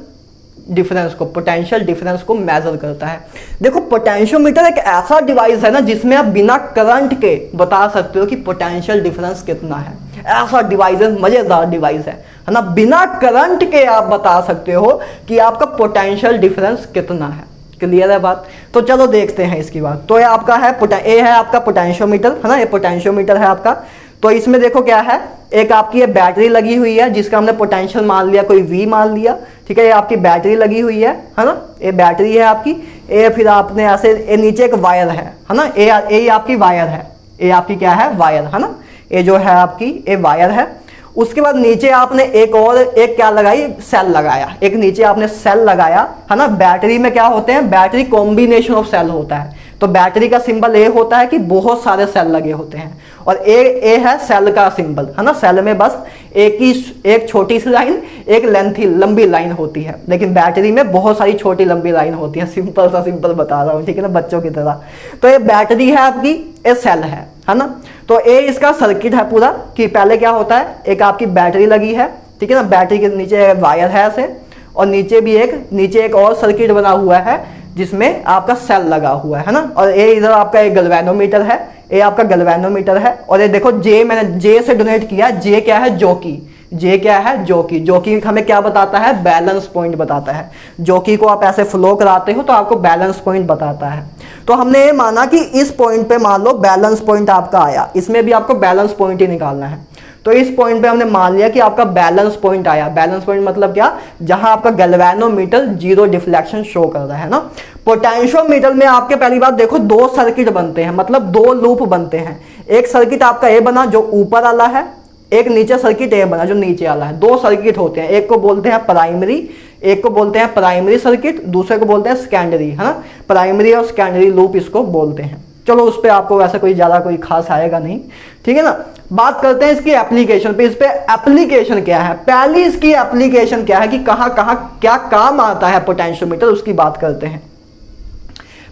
डिफरेंस को, पोटेंशियल डिफरेंस को मेजर करता है। देखो पोटेंशियोमीटर एक ऐसा डिवाइस है ना जिसमें आप बिना करंट के बता सकते हो कि पोटेंशियल डिफरेंस कितना है। ऐसा डिवाइस है, मजेदार डिवाइस है ना। बिना करंट के आप बता सकते हो कि आपका पोटेंशियल डिफरेंस कितना है। क्लियर है बात। तो चलो देखते हैं इसकी बात। तो ये आपका है ए है आपका पोटेंशियोमीटर, है ना, ये पोटेंशियोमीटर है आपका। तो इसमें देखो क्या है, एक आपकी ये बैटरी लगी हुई है जिसका हमने पोटेंशियल मान लिया, कोई V मान लिया, ठीक है। ये आपकी बैटरी लगी हुई है ना, ये बैटरी है आपकी। ये फिर आपने ऐसे नीचे एक वायर है ना, ये आपकी वायर है, ये आपकी क्या है वायर, है ना। ये जो है आपकी ये वायर है। उसके बाद नीचे आपने एक क्या लगाई, सेल लगाया, एक नीचे आपने सेल लगाया, है ना। बैटरी में क्या होते हैं, बैटरी कॉम्बिनेशन ऑफ सेल होता है। तो बैटरी का सिंबल ए होता है कि बहुत सारे सेल लगे होते हैं, और ए है सेल का सिंबल, है ना। सेल में बस एक छोटी सी लाइन, एक लेंथी लंबी लाइन होती है, लेकिन बैटरी में बहुत सारी छोटी लंबी लाइन होती है। सिंपल सा सिंपल बता रहा हूँ, ठीक है ना, बच्चों की तरह। तो ये बैटरी है आपकी, ये सेल है ना। तो ये इसका सर्किट है पूरा, कि पहले क्या होता है, एक आपकी बैटरी लगी है, ठीक है ना, बैटरी के नीचे वायर है ऐसे, और नीचे एक और सर्किट बना हुआ है जिसमें आपका सेल लगा हुआ है ना। और ये इधर आपका एक गैल्वेनोमीटर है, ये आपका गैल्वेनोमीटर है। और ये देखो मैंने जे से डोनेट किया, जे क्या है जॉकी, जे क्या है जॉकी, जॉकी हमें क्या बताता है, बैलेंस पॉइंट बताता है। जॉकी को आप ऐसे फ्लो कराते हो तो आपको बैलेंस पॉइंट बताता है। तो हमने ये माना कि इस पॉइंट पे मान लो बैलेंस पॉइंट आपका आया, इसमें भी आपको बैलेंस पॉइंट ही निकालना है। तो इस पॉइंट पे हमने मान लिया कि आपका बैलेंस पॉइंट आया। बैलेंस पॉइंट मतलब क्या, जहां आपका गैल्वेनोमीटर जीरो डिफ्लेक्शन शो कर रहा है ना। पोटेंशियोमीटर में आपके पहली बात देखो दो सर्किट बनते हैं, मतलब दो लूप बनते हैं। एक सर्किट आपका ए बना जो ऊपर वाला है, एक नीचे सर्किट ए बना जो नीचे वाला है। दो सर्किट होते हैं, एक को बोलते हैं प्राइमरी, एक को बोलते हैं प्राइमरी सर्किट, दूसरे को बोलते हैं सेकेंडरी, है ना। प्राइमरी और सेकेंडरी लूप इसको बोलते हैं। चलो उस पर आपको वैसे कोई ज्यादा कोई खास आएगा नहीं, ठीक है ना। बात करते हैं इसकी एप्लीकेशन पे। इस पे एप्लीकेशन क्या है, पहली इसकी एप्लीकेशन क्या है कि कहां कहां क्या काम आता है पोटेंशियोमीटर, उसकी बात करते हैं।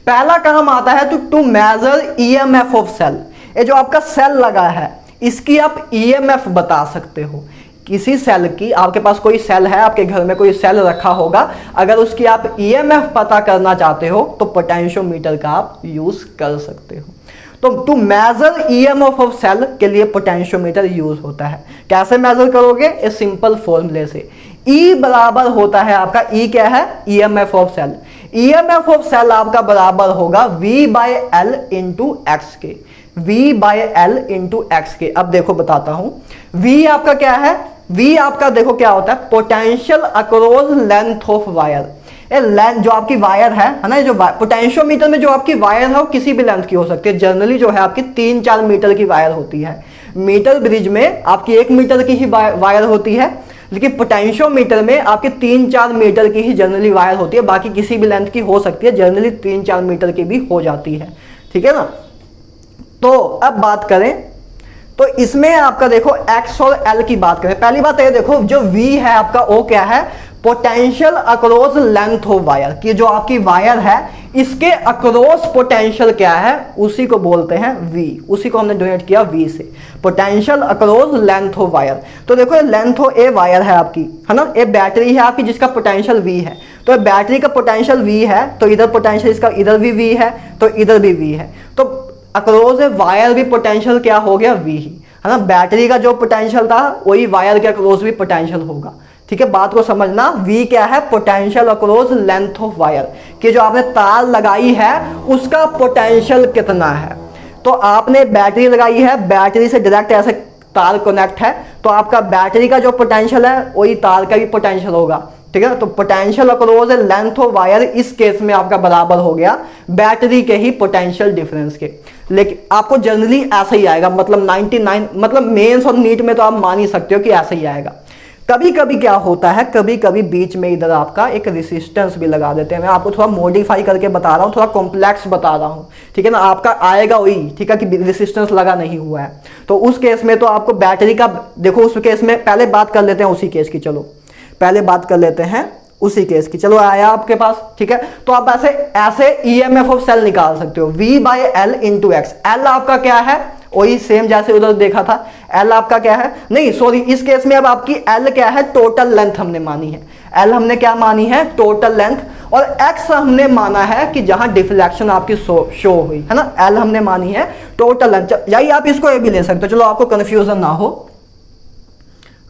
पहला काम आता है to measure EMF of cell. ये जो आपका सेल लगा है इसकी आप ईएमएफ बता सकते हो। किसी सेल की, आपके पास कोई सेल है, आपके घर में कोई सेल रखा होगा, अगर उसकी आप ईएमएफ पता करना चाहते हो तो पोटेंशियोमीटर का आप यूज कर सकते हो। तो to measure EMF of cell के लिए पोटेंशियोमीटर यूज होता है। कैसे मेजर करोगे, इस सिंपल फॉर्मूले से। ई बराबर होता है आपका, ई क्या है, EMF of cell. EMF of cell आपका बराबर होगा V by L into X के, V by L into X के। अब देखो बताता हूं, V आपका क्या है, V आपका देखो क्या होता है, potential across length of wire. Length जो आपकी वायर है ना, जो पोटेंशियोमीटर में जो आपकी वायर है वो किसी भी लेंथ की हो सकती है। जनरली जो है आपकी 3-4 मीटर की वायर होती है। मीटर ब्रिज में आपकी 1 मीटर की ही वायर होती है, लेकिन पोटेंशियोमीटर में आपके 3-4 मीटर की ही जनरली वायर होती है। बाकी किसी भी लेंथ की हो सकती है, जनरली 3-4 मीटर की भी हो जाती है, ठीक है ना। तो अब बात करें तो इसमें आपका देखो एक्स और एल की बात करें। पहली बात ये देखो, जो V है आपका वो क्या है, potential across length of wire, कि जो आपकी वायर है इसके अक्रॉस पोटेंशियल क्या है, उसी को बोलते हैं V। उसी को हमने डोनेट किया V से, potential across length of wire. तो देखो लेंथ ऑफ ए वायर है आपकी, है ना, ये बैटरी है आपकी जिसका पोटेंशियल V है। तो बैटरी का पोटेंशियल V है, तो इधर पोटेंशियल इसका इधर भी V है, तो इधर भी V है। तो अक्रॉस वायर भी पोटेंशियल क्या हो गया, V ही, है ना। बैटरी का जो पोटेंशियल था वही वायर के अक्रॉस भी पोटेंशियल होगा, ठीक है। बात को समझना, V क्या है, potential across length of wire, कि जो आपने तार लगाई है उसका पोटेंशियल कितना है। तो आपने बैटरी लगाई है, बैटरी से डायरेक्ट ऐसे तार कनेक्ट है, तो आपका बैटरी का जो पोटेंशियल है वही तार का भी पोटेंशियल होगा, ठीक है। तो potential across length of wire इस केस में आपका बराबर हो गया बैटरी के ही पोटेंशियल डिफरेंस के। लेकिन आपको जनरली ऐसा ही आएगा, मतलब 99, मतलब मेंस और नीट में तो आप मान ही सकते हो कि ऐसा ही आएगा। कभी कभी क्या होता है, कभी कभी बीच में इधर आपका एक रेसिस्टेंस भी लगा देते हैं। मैं आपको थोड़ा मॉडिफाई करके बता रहा हूँ, थोड़ा कॉम्प्लेक्स बता रहा हूँ, ठीक है ना। आपका आएगा वही, ठीक है, कि रेसिस्टेंस लगा नहीं हुआ है। तो उस केस में तो आपको बैटरी का देखो, उस केस में पहले बात कर लेते हैं उसी केस की। चलो पहले बात कर लेते हैं उसी केस की। चलो आया आपके पास, ठीक है। तो आप ऐसे ईएमएफ ऑफ सेल निकाल सकते हो, V by L into x. L आपका क्या है, वही सेम जैसे उधर देखा था। एल आपका क्या है, नहीं सॉरी, इस केस में अब आपकी एल क्या है, टोटल लेंथ हमने मानी है। एल हमने क्या मानी है, टोटल लेंथ। और एक्स हमने माना है कि जहां डिफ्लेक्शन आपकी शो हुई है ना। एल हमने मानी है टोटल लेंथ। यही आप इसको ये भी ले सकते हो। चलो आपको कंफ्यूजन ना हो,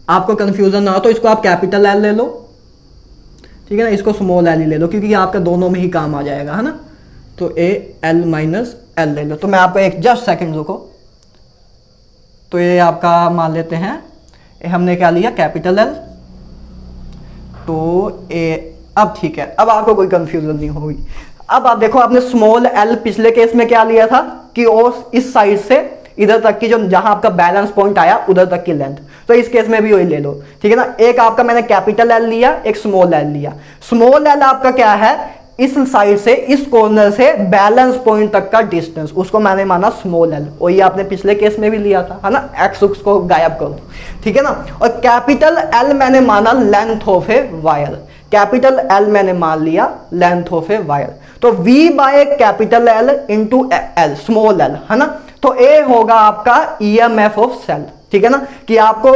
आपको कंफ्यूजन ना हो तो इसको आप कैपिटल एल ले लो, ठीक है ना। इसको स्मॉल एल ही ले लो, क्योंकि आपका दोनों में ही काम आ जाएगा, है ना। तो ए एल माइनस एल ले लो। तो मैं आपको एक जस्ट सेकंड रुको। तो ये आपका मान लेते हैं, ये हमने क्या लिया, कैपिटल एल। तो ए, अब ठीक है, अब आपको कोई कंफ्यूजन नहीं होगी। अब आप देखो, आपने स्मॉल एल पिछले केस में क्या लिया था कि और इस साइड से इधर तक की जो जहां आपका बैलेंस पॉइंट आया उधर तक की लेंथ। तो इस केस में भी वही ले लो, ठीक है ना। एक आपका मैंने कैपिटल एल लिया, एक स्मॉल एल लिया। स्मॉल एल आपका क्या है, इस साइड से, इस कॉर्नर से बैलेंस पॉइंट तक का डिस्टेंस, उसको मैंने माना स्मॉल एल। वही आपने पिछले केस में भी लिया था, है ना। एक्स को गायब कर दो, ठीक है ना। और कैपिटल एल मैंने माना length of a wire. Capital L मैंने मान लिया लेंथ ऑफ ए वायर। तो V by capital L into L, small L, है ना। तो ए होगा आपका ईएमएफ ऑफ सेल, ठीक है ना। कि आपको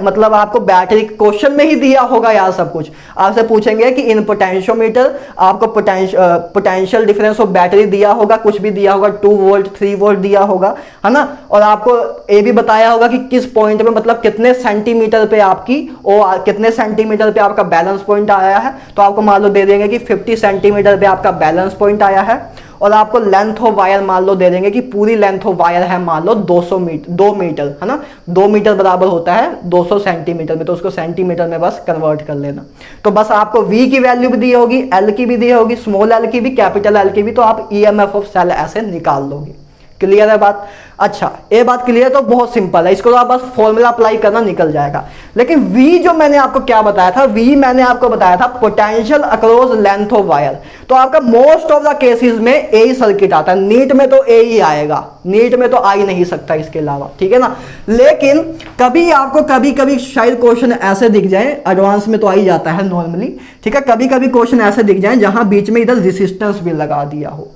मतलब आपको बैटरी क्वेश्चन में ही दिया होगा यार सब कुछ। आपसे पूछेंगे कि इन पोटेंशियोमीटर आपको पोटेंशियल डिफरेंस ऑफ बैटरी दिया होगा, कुछ भी दिया होगा, 2 वोल्ट 3 वोल्ट दिया होगा, है ना। और आपको ये भी बताया होगा कि किस पॉइंट पे, मतलब कितने सेंटीमीटर पे आपकी और कितने सेंटीमीटर पे आपका बैलेंस पॉइंट आया है। तो आपको मान लो दे देंगे कि 50 सेंटीमीटर पे आपका बैलेंस पॉइंट आया है और आपको लेंथ ऑफ वायर मान लो दे देंगे कि पूरी लेंथ ऑफ वायर है मान लो 200 मीटर, 2 मीटर है ना, 2 मीटर बराबर होता है 200 सेंटीमीटर में, तो उसको सेंटीमीटर में बस कन्वर्ट कर लेना। तो बस आपको V की वैल्यू भी दी होगी, L की भी दी होगी, स्मॉल l की भी, कैपिटल L की भी, तो आप EMF ऑफ सेल ऐसे निकाल लोगे। क्लियर है बात? अच्छा, ये बात क्लियर, तो बहुत सिंपल है, इसको तो आप बस फॉर्मूला अप्लाई करना निकल जाएगा। लेकिन V जो मैंने आपको क्या बताया था, V मैंने आपको बताया था potential across length of wire. तो आपका मोस्ट ऑफ द केसेस में ए ही सर्किट आता है, नीट में तो ए ही आएगा, नीट में तो आ ही नहीं सकता इसके अलावा, ठीक है ना। लेकिन कभी आपको कभी कभी शायद क्वेश्चन ऐसे दिख जाए, एडवांस में तो आ ही जाता है नॉर्मली, ठीक है, कभी कभी क्वेश्चन ऐसे दिख जाए जहां बीच में इधर रेजिस्टेंस भी लगा दिया हो।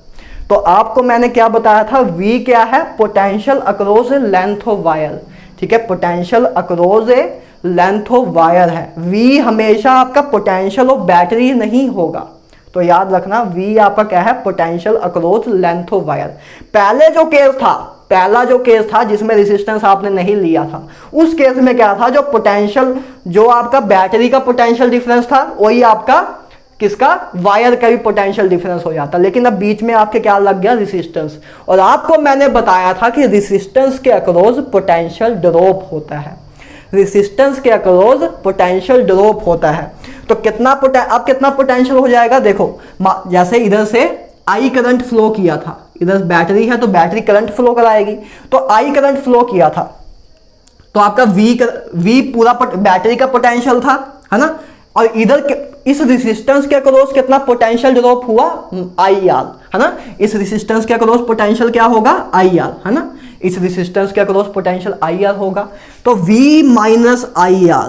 तो आपको मैंने क्या बताया था, V क्या है, potential across A length of wire, ठीक है, potential across A length of wire है। V हमेशा आपका पोटेंशियल ऑफ बैटरी नहीं होगा, तो याद रखना V आपका क्या है, potential across length of wire. पहले जो केस था, पहला जो केस था जिसमें रेजिस्टेंस आपने नहीं लिया था, उस केस में क्या था, जो पोटेंशियल, जो आपका बैटरी का पोटेंशियल डिफरेंस था, वही आपका किसका, वायर का भी पोटेंशियल डिफरेंस हो जाता। लेकिन अब बीच में आपके क्या लग गया, रेजिस्टेंस, और आपको मैंने बताया था कि रेजिस्टेंस के अक्रॉस पोटेंशियल ड्रॉप होता है, रेजिस्टेंस के अक्रॉस पोटेंशियल ड्रॉप होता है। तो कितना अब कितना पोटेंशियल हो जाएगा, देखो जैसे इधर से आई करंट फ्लो किया था, इधर बैटरी है तो बैटरी करंट फ्लो कराएगी, तो आई करंट फ्लो किया था, तो आपका V पूरा बैटरी का पोटेंशियल था, है ना, और इधर इस रेजिस्टेंस के अक्रॉस कितना पोटेंशियल ड्रॉप हुआ, IR, है ना, इस रेजिस्टेंस के अक्रॉस पोटेंशियल क्या होगा, IR, है ना, इस रेजिस्टेंस के अक्रॉस पोटेंशियल IR होगा। तो V माइनस IR,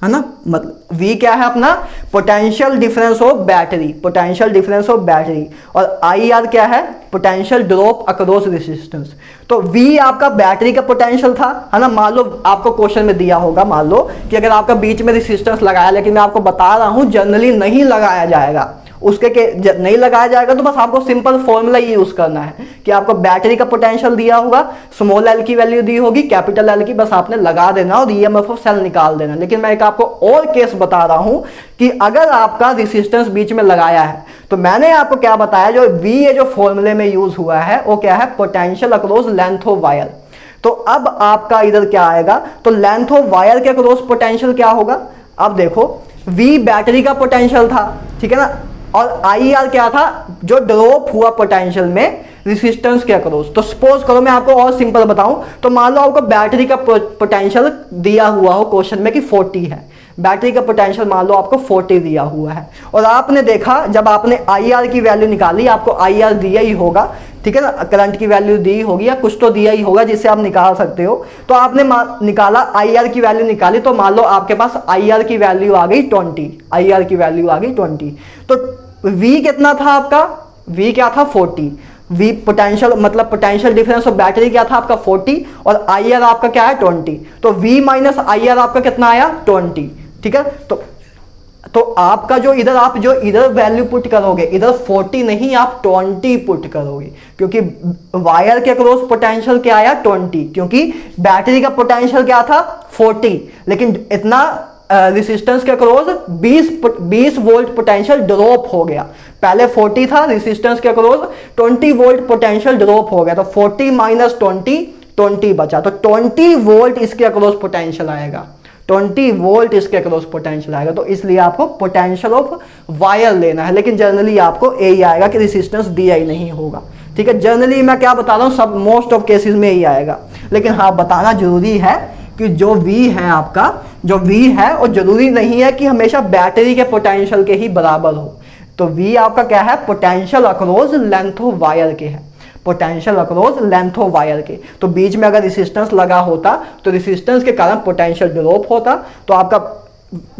है ना, मतलब V क्या है अपना, potential difference of battery, potential difference of battery, और IR क्या है, पोटेंशियल ड्रॉप अक्रॉस रेजिस्टेंस। तो V आपका बैटरी का पोटेंशियल था, है ना, मान लो आपको क्वेश्चन में दिया होगा, मान लो कि अगर आपका बीच में रेजिस्टेंस लगाया, लेकिन मैं आपको बता रहा हूं जनरली नहीं लगाया जाएगा, उसके नहीं लगाया जाएगा, तो बस आपको सिंपल फॉर्मूला ही यूज करना है कि आपको बैटरी का पोटेंशियल दिया होगा, स्मॉल l की वैल्यू दी होगी, कैपिटल L की, बस आपने लगा देना और EMF ऑफ सेल निकाल देना। लेकिन मैं एक आपको और केस बता रहा हूं कि अगर आपका रेजिस्टेंस बीच में लगाया है, तो मैंने आपको क्या बताया, जो V ये जो फॉर्मूले में यूज हुआ है वो क्या है, potential across length of wire. तो अब आपका इधर क्या आएगा, तो लेंथ ऑफ वायर के अक्रॉस पोटेंशियल क्या होगा, अब देखो V बैटरी का पोटेंशियल था, ठीक है ना, और IR क्या था, जो ड्रॉप हुआ पोटेंशियल में रेजिस्टेंस के अक्रॉस। तो सपोज करो मैं आपको और सिंपल बताऊं, तो मान लो आपको बैटरी का पोटेंशियल दिया हुआ हो क्वेश्चन में कि 40 है, बैटरी का पोटेंशियल मान लो आपको 40 दिया हुआ है, और आपने देखा जब आपने IR की वैल्यू निकाली, आपको IR दिया ही होगा, ठीक है ना, करंट की वैल्यू दी होगी या कुछ तो दिया ही होगा जिससे आप निकाल सकते हो। तो आपने निकाला, IR की वैल्यू निकाली, तो मान लो आपके पास IR की वैल्यू आ गई 20, IR की वैल्यू आ गई 20। तो V कितना था आपका, V क्या था 40, V पोटेंशियल मतलब पोटेंशियल डिफरेंस ऑफ बैटरी क्या था आपका 40, और IR आपका क्या है 20। तो V माइनस IR आपका कितना आया 20, ठीक है। तो आपका जो इधर आप जो इधर वैल्यू पुट करोगे, इधर 40 नहीं आप 20 पुट करोगे, क्योंकि वायर के अक्रॉस पोटेंशियल क्या आया 20, क्योंकि बैटरी का पोटेंशियल क्या था 40, लेकिन इतना रेजिस्टेंस के अक्रॉस 20 वोल्ट पोटेंशियल ड्रॉप हो गया। पहले 40 था, रेजिस्टेंस के अक्रॉस 20 वोल्ट पोटेंशियल ड्रॉप हो गया, तो 40 माइनस 20 बचा, तो 20 वोल्ट इसके अक्रॉस पोटेंशियल आएगा, 20 वोल्ट इसके अक्रॉस पोटेंशियल आएगा। तो इसलिए आपको पोटेंशियल ऑफ वायर लेना है, लेकिन जनरली आपको यही आएगा कि रेजिस्टेंस दिया ही नहीं होगा, ठीक है। जनरली मैं क्या बता रहा हूँ, सब मोस्ट ऑफ केसेस में यही आएगा, लेकिन हाँ बताना जरूरी है कि जो V है आपका, जो V है और जरूरी नहीं है कि हमेशा बैटरी के पोटेंशियल के ही बराबर हो। तो V आपका क्या है, potential across length of wire के है, potential across length of wire के। तो बीच में अगर रेजिस्टेंस लगा होता तो रेजिस्टेंस के कारण पोटेंशियल ड्रॉप होता, तो आपका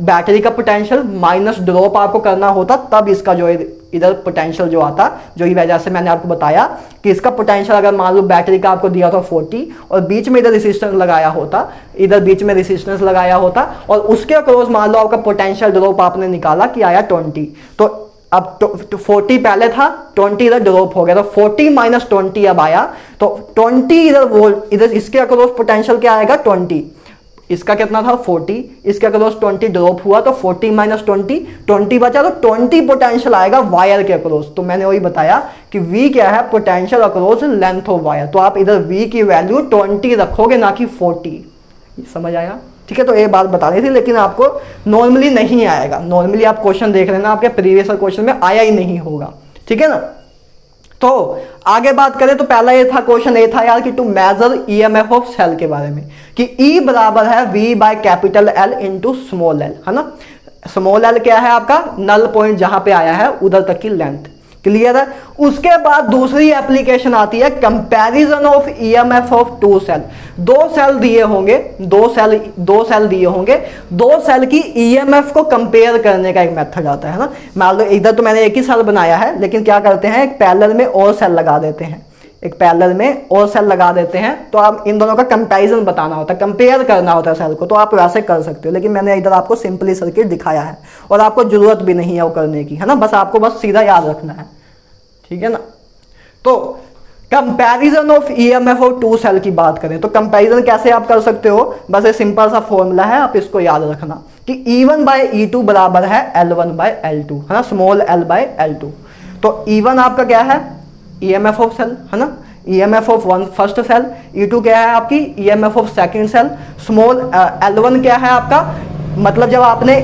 बैटरी का पोटेंशियल माइनस ड्रॉप आपको करना होता, तब इसका जो इधर पोटेंशियल जो आता, जो ही वजह से मैंने आपको बताया कि इसका पोटेंशियल अगर मान लो बैटरी का आपको दिया था 40 और बीच में इधर रेजिस्टेंस लगाया होता, इधर बीच में रेजिस्टेंस लगाया होता और उसके अक्रॉस मान लो आपका पोटेंशियल ड्रॉप आपने निकाला कि आया 20, तो अब 40 पहले था, 20 इधर ड्रॉप हो गया, तो 40 माइनस 20 अब आया, तो 20 इधर वोल्ट, इधर इसके अक्रॉस पोटेंशियल क्या आएगा 20, इसका कितना था 40, इसके अक्रॉस 20 ड्रॉप हुआ तो 40 माइनस 20 बचा तो 20 पोटेंशियल आएगा वायर के अक्रॉस। तो मैंने वही बताया कि V क्या है, potential across length of wire. तो आप इधर V की वैल्यू 20 रखोगे ना कि 40, समझ आया? ठीक है, तो ये बात बता रही थी, लेकिन आपको नॉर्मली नहीं आएगा। नॉर्मली आप क्वेश्चन देख लेना, आपके प्रीवियस क्वेश्चन में आया ही नहीं होगा, ठीक है ना। तो आगे बात करें तो पहला ये था क्वेश्चन, ये था यार कि to measure EMF of cell के बारे में, कि E बराबर है V by capital L into small L, है ना। स्मॉल एल क्या है आपका, नल पॉइंट जहां पे आया है उधर तक की लेंथ, क्लियर है। उसके बाद दूसरी एप्लीकेशन आती है comparison of EMF of two cell. दो सेल दिए होंगे, दो सेल दिए होंगे, दो सेल की ईएमएफ को कंपेयर करने का एक मेथड आता है ना। मान लो इधर तो मैंने एक ही सेल बनाया है, लेकिन क्या करते हैं एक पैरेलल में और सेल लगा देते हैं, एक पैरेलल में और सेल लगा देते हैं। तो आप इन दोनों का कंपैरिजन बताना होता है, कंपेयर करना होता है सेल को, तो आप वैसे कर सकते हो। लेकिन मैंने इधर आपको सिंपली सर्किट दिखाया है और आपको जरूरत भी नहीं है वो करने की, है ना। बस आपको बस सीधा याद रखना है, ठीक है ना। तो कंपैरिजन ऑफ ईएमएफ और टू सेल की बात करें तो कंपैरिजन कैसे आप कर सकते हो, बस एक सिंपल सा फॉर्मूला है, आप इसको याद रखना कि E1 बाय E2 बराबर है L1 बाय L2, है ना, स्मॉल l बाय L2। तो E1 आपका क्या है, ईएमएफ ऑफ सेल, है ना, EMF of first cell. E2 क्या है आपकी, EMF of second cell. Small L1 क्या है आपका, मतलब जब आपने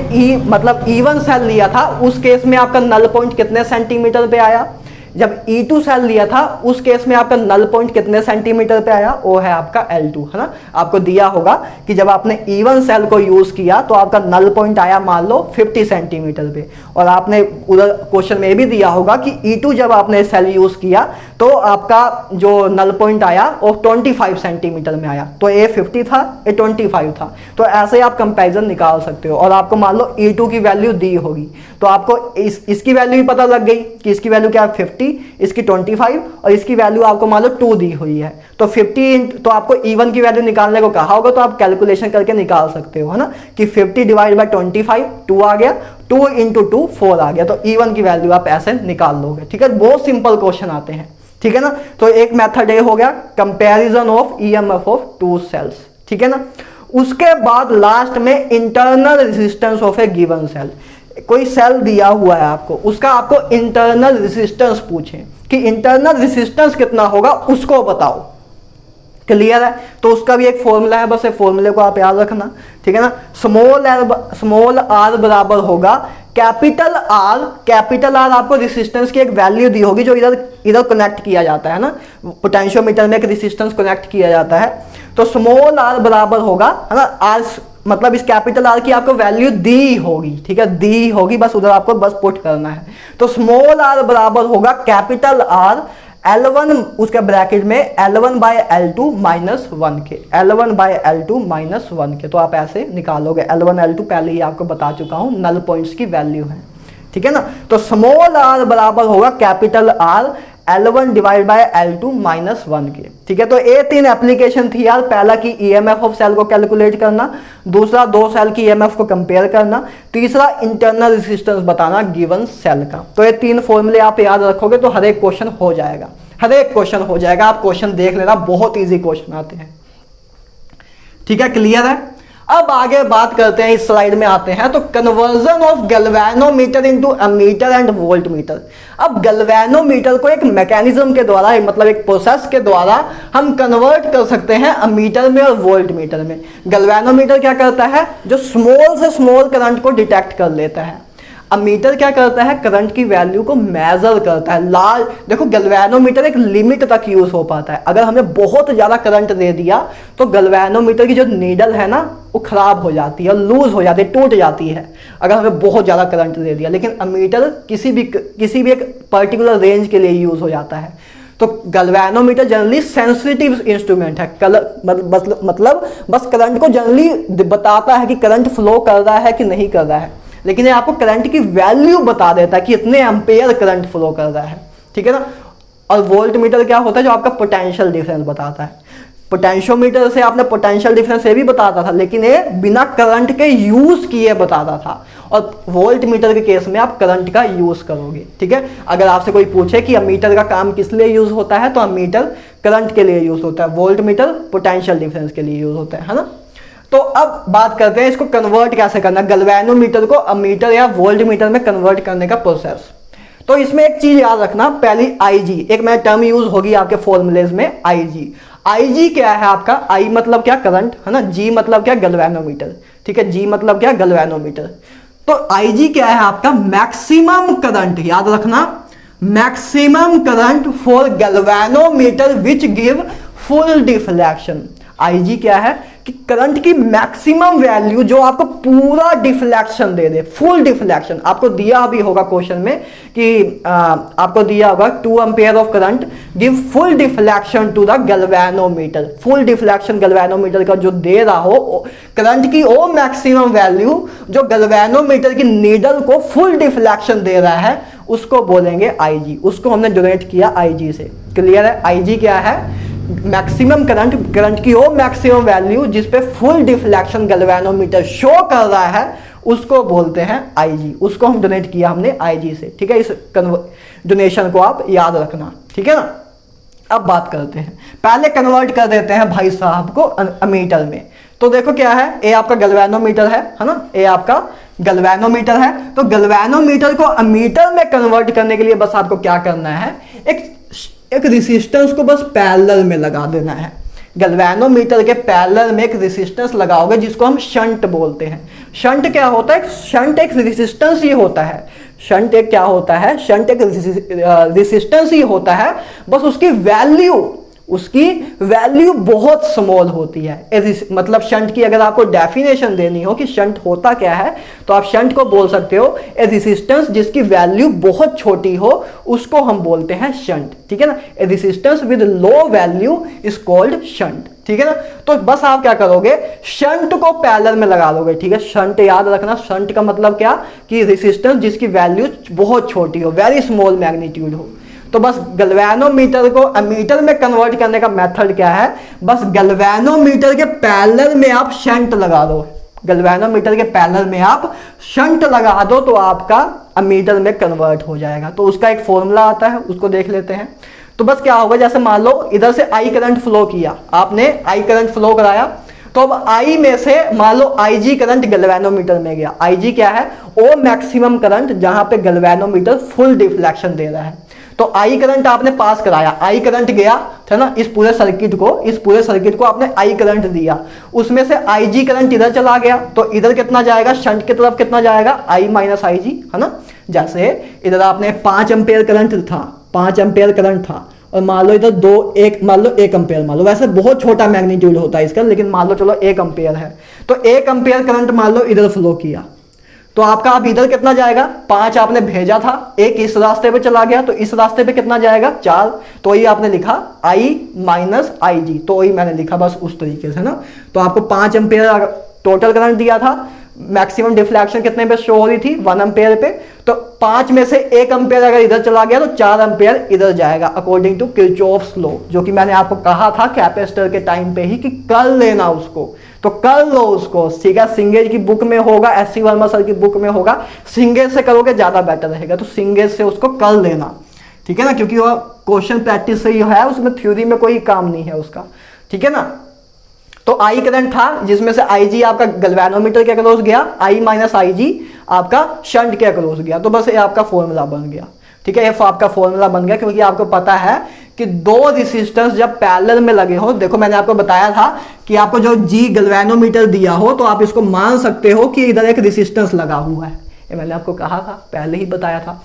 E1 सेल लिया था उस केस में आपका नल पॉइंट कितने सेंटीमीटर पे आया, जब E2 सेल लिया था उस केस में आपका नल पॉइंट कितने सेंटीमीटर पे आया, वो है आपका L2, है ना। आपको दिया होगा कि जब आपने E1 सेल को यूज किया तो आपका नल पॉइंट आया मान लो 50 सेंटीमीटर पे, और आपने उधर क्वेश्चन में भी दिया होगा कि E2 जब आपने सेल यूज किया तो आपका जो नल पॉइंट आया वो 25 सेंटीमीटर में आया। तो ये 50 था, ये 25 था। तो ऐसे आप कंपैरिजन निकाल सकते हो। और आपको मान लो E2 की वैल्यू दी होगी तो आपको इसकी वैल्यू भी पता लग गई कि इसकी वैल्यू क्या है 50, इसकी 25 और इसकी वैल्यू आपको मान लो 2 दी हुई है। तो 50 तो आपको E1 की वैल्यू निकालने को कहा होगा तो आप कैलकुलेशन करके निकाल सकते हो, है ना, कि 50 डिवाइड बाय 25 2 आ गया, 2 इंटू 2 4 आ गया। तो E1 की वैल्यू आप ऐसे निकाल लोगे, ठीक है। बहुत सिंपल क्वेश्चन आते हैं, ठीक है ना। तो एक मेथड ये हो गया comparison of EMF of two cells, ठीक है ना। उसके बाद लास्ट में internal resistance of a given cell. कोई सेल दिया हुआ है आपको, उसका आपको इंटरनल रेजिस्टेंस पूछे कि इंटरनल रेजिस्टेंस कितना होगा उसको बताओ, क्लियर है। तो उसका भी एक फॉर्मूला है, बस ये फॉर्मूले को आप याद रखना, ठीक है ना। स्मॉल आर बराबर होगा कैपिटल आर आपको रेजिस्टेंस की एक वैल्यू दी होगी जो इधर कनेक्ट किया जाता है ना, पोटेंशियोमीटर में एक रेजिस्टेंस कनेक्ट किया जाता है। तो स्मॉल आर बराबर होगा, है ना, आर मतलब इस कैपिटल आर की आपको वैल्यू दी होगी, ठीक है, दी होगी, बस उधर आपको बस पुट करना है। तो स्मॉल आर बराबर होगा कैपिटल आर L1 उसके ब्रैकेट में L1 बाय L2 माइनस 1 के, L1 बाय L2 माइनस 1 के। तो आप ऐसे निकालोगे, L1 L2 पहले ही आपको बता चुका हूं नल पॉइंट्स की वैल्यू है, ठीक है ना। तो स्मॉल आर बराबर होगा capital R L1 divide by L2 minus 1 के, ठीक है। तो ये 3 एप्लीकेशन थी यार। पहला की ईएमएफ ऑफ सेल को कैलकुलेट करना, दूसरा दो सेल की ईएमएफ को कंपेयर करना, तीसरा इंटरनल रेजिस्टेंस बताना गिवन सेल का। तो ये 3 फॉर्मूले आप याद रखोगे तो हर एक क्वेश्चन हो जाएगा, हर एक क्वेश्चन हो जाएगा। आप क्वेश्चन देख लेना, बहुत ईजी क्वेश्चन आते हैं, ठीक है, क्लियर है। अब आगे बात करते हैं, इस स्लाइड में आते हैं तो conversion of galvanometer into ammeter and voltmeter. अब गैल्वेनोमीटर को एक मैकेनिज्म के द्वारा, मतलब एक प्रोसेस के द्वारा हम कन्वर्ट कर सकते हैं अमीटर में और वोल्टमीटर में। गैल्वेनोमीटर क्या करता है, जो स्मॉल से स्मॉल करंट को डिटेक्ट कर लेता है। अमीटर क्या करता है, करंट की वैल्यू को मेजर करता है। लार्ज देखो, गैल्वेनोमीटर एक लिमिट तक यूज हो पाता है। अगर हमने बहुत ज्यादा करंट दे दिया तो गैल्वेनोमीटर की जो नीडल है ना वो खराब हो जाती है, लूज हो जाती है, टूट जाती है अगर हमें बहुत ज्यादा करंट दे दिया। लेकिन अमीटर किसी भी एक पर्टिकुलर रेंज के लिए यूज हो जाता है। तो गैल्वेनोमीटर जनरली सेंसिटिव इंस्ट्रूमेंट है, मतलब बस करंट को जनरली बताता है कि करंट फ्लो कर रहा है कि नहीं कर रहा है, लेकिन ये आपको करंट की वैल्यू बता देता है कि इतने एम्पेयर करंट फ्लो कर रहा है, ठीक है ना। और वोल्टमीटर क्या होता है, जो आपका पोटेंशियल डिफरेंस बताता है। पोटेंशियोमीटर से आपने पोटेंशियल डिफरेंस ये भी बताता था, लेकिन ये बिना करंट के यूज किए बताता था। और वोल्टमीटर के केस में आप करंट का यूज करोगे, ठीक है। अगर आपसे कोई पूछे कि अमीटर का काम किस लिए यूज होता है तो अमीटर करंट के लिए यूज होता है, वोल्टमीटर पोटेंशियल डिफरेंस के लिए यूज होता है ना। तो अब बात करते हैं इसको कन्वर्ट कैसे करना, गैल्वेनोमीटर को अमीटर या वोल्ट मीटर में कन्वर्ट करने का प्रोसेस। तो इसमें एक चीज याद रखना, पहली आईजी, एक मैं टर्म यूज होगी आपके फॉर्मूलेज में, आईजी। आईजी क्या है आपका, आई मतलब क्या, करंट, है ना, जी मतलब क्या, गैल्वेनोमीटर, ठीक है, जी मतलब क्या, गैल्वेनोमीटर। तो आईजी क्या है आपका, मैक्सिमम करंट, याद रखना, maximum current for galvanometer which give full deflection. IG क्या है कि करंट की मैक्सिमम वैल्यू जो आपको पूरा डिफ्लेक्शन दे दे, फुल डिफ्लेक्शन। आपको दिया भी होगा क्वेश्चन में कि आपको दिया होगा 2 ampere of current give full deflection to the galvanometer. Full deflection galvanometer का जो दे रहा हो करंट की वो मैक्सिमम वैल्यू जो गैल्वेनोमीटर की नीडल को फुल डिफ्लेक्शन दे रहा है उसको बोलेंगे आईजी। उसको हमने डोनेट किया आईजी से। क्लियर है, आईजी क्या है, मैक्सिमम करंट, करंट की वो मैक्सिमम वैल्यू जिस पे फुल डिफ्लेक्शन गैल्वेनोमीटर शो कर रहा है उसको बोलते हैं आईजी। उसको हम डोनेट किया हमने आईजी से, ठीक है। इस डोनेशन को आप याद रखना, ठीक है ना। अब बात करते हैं, पहले कन्वर्ट कर देते हैं भाई साहब को अमीटर में। तो देखो क्या है, ए आपका गैल्वेनोमीटर है ना, ए आपका गैल्वेनोमीटर है। तो गैल्वेनोमीटर को अमीटर में कन्वर्ट करने के लिए बस आपको क्या करना है, एक रेजिस्टेंस को बस पैरेलल में लगा देना है। गैल्वेनोमीटर के पैरेलल में एक रेजिस्टेंस लगाओगे जिसको हम शंट बोलते हैं। शंट क्या होता है, शंट एक रेजिस्टेंस ही होता है। शंट एक क्या होता है, शंट एक रेजिस्टेंस ही होता है, बस उसकी वैल्यू बहुत स्मॉल होती है। मतलब शंट की अगर आपको डेफिनेशन देनी हो कि शंट होता क्या है तो आप शंट को बोल सकते हो ए रेजिस्टेंस जिसकी वैल्यू बहुत छोटी हो उसको हम बोलते हैं शंट, ठीक है ना। A resistance with low value is called shunt, ठीक है ना। तो बस आप क्या करोगे, शंट को पैरेलल में लगा दोगे, ठीक है। शंट याद रखना, शंट का मतलब क्या कि रेजिस्टेंस जिसकी वैल्यू बहुत छोटी हो, वेरी स्मॉल मैग्नीट्यूड हो। तो बस गैल्वेनोमीटर को अमीटर में कन्वर्ट करने का मेथड क्या है, बस गैल्वेनोमीटर के पैरेलल में आप शंट लगा दो। गैल्वेनोमीटर के पैरेलल में आप शंट लगा दो तो आपका अमीटर में कन्वर्ट हो जाएगा। तो उसका एक फॉर्मूला आता है, उसको देख लेते हैं। तो बस क्या होगा, जैसे मान लो इधर से आई करंट फ्लो किया, आपने आई करंट फ्लो कराया, तो अब आई में से मान लो आईजी करंट गैल्वेनोमीटर में गया। आईजी क्या है, वो मैक्सिमम करंट जहां पे गैल्वेनोमीटर फुल डिफ्लेक्शन दे रहा है। तो आई करंट आपने पास कराया, आई करंट गया था ना, इस पूरे सर्किट को आपने आई करंट दिया, उसमें से आईजी करंट इधर चला गया, तो इधर कितना जाएगा, शंट की तरफ कितना जाएगा, आई माइनस आईजी, है ना। जैसे इधर आपने 5 एम्पियर करंट था, 5 एम्पियर करंट था, और मान लो इधर मान लो 1 एम्पियर, मान लो वैसे बहुत छोटा मैग्नीट्यूड होता है इसका, लेकिन मान लो चलो 1 एम्पियर है, तो 1 एम्पियर करंट मान लो इधर फ्लो किया, तो आपका अब इधर कितना जाएगा, 5 आपने भेजा था, 1 इस रास्ते पे चला गया, तो इस रास्ते पे कितना जाएगा, 4। तो ये आपने लिखा I माइनस आई जी, तो वही मैंने लिखा बस उस तरीके से ना। तो आपको 5 एम्पियर टोटल करंट दिया था, मैक्सिमम डिफ्लेक्शन कितने पे शो हो रही थी, 1 एम्पियर पे, तो 5 में से 1 एम्पियर अगर इधर चला गया तो 4 एम्पियर इधर जाएगा अकॉर्डिंग टू किरचॉफ्स लॉ, जो कि मैंने आपको कहा था कैपेसिटर के टाइम पे ही कि कर लेना उसको, तो कर लो उसको, ठीक है। सिंगेज की बुक में होगा, एससी वर्मा सर की बुक में होगा, सिंगेज से करोगे ज्यादा बेटर रहेगा, तो सिंगेज से उसको कर लेना, ठीक है ना, क्योंकि वो क्वेश्चन प्रैक्टिस से ही है, उसमें थ्योरी में कोई काम नहीं है उसका, ठीक है ना। तो आई करंट था जिसमें से आईजी आपका गैल्वेनोमीटर के अक्रॉस गया, आई माइनस आईजी आपका शंट के अक्रॉस गया, तो बस ये आपका फॉर्मूला बन गया, ठीक है। ये आपका फॉर्मूला बन गया, क्योंकि आपको पता है कि 2 रेजिस्टेंस जब पैरेलल में लगे हो, देखो मैंने आपको बताया था कि आपको जो जी गैल्वेनोमीटर दिया हो तो आप इसको मान सकते हो कि इधर एक रेजिस्टेंस लगा हुआ है, ये मैंने आपको कहा था, पहले ही बताया था।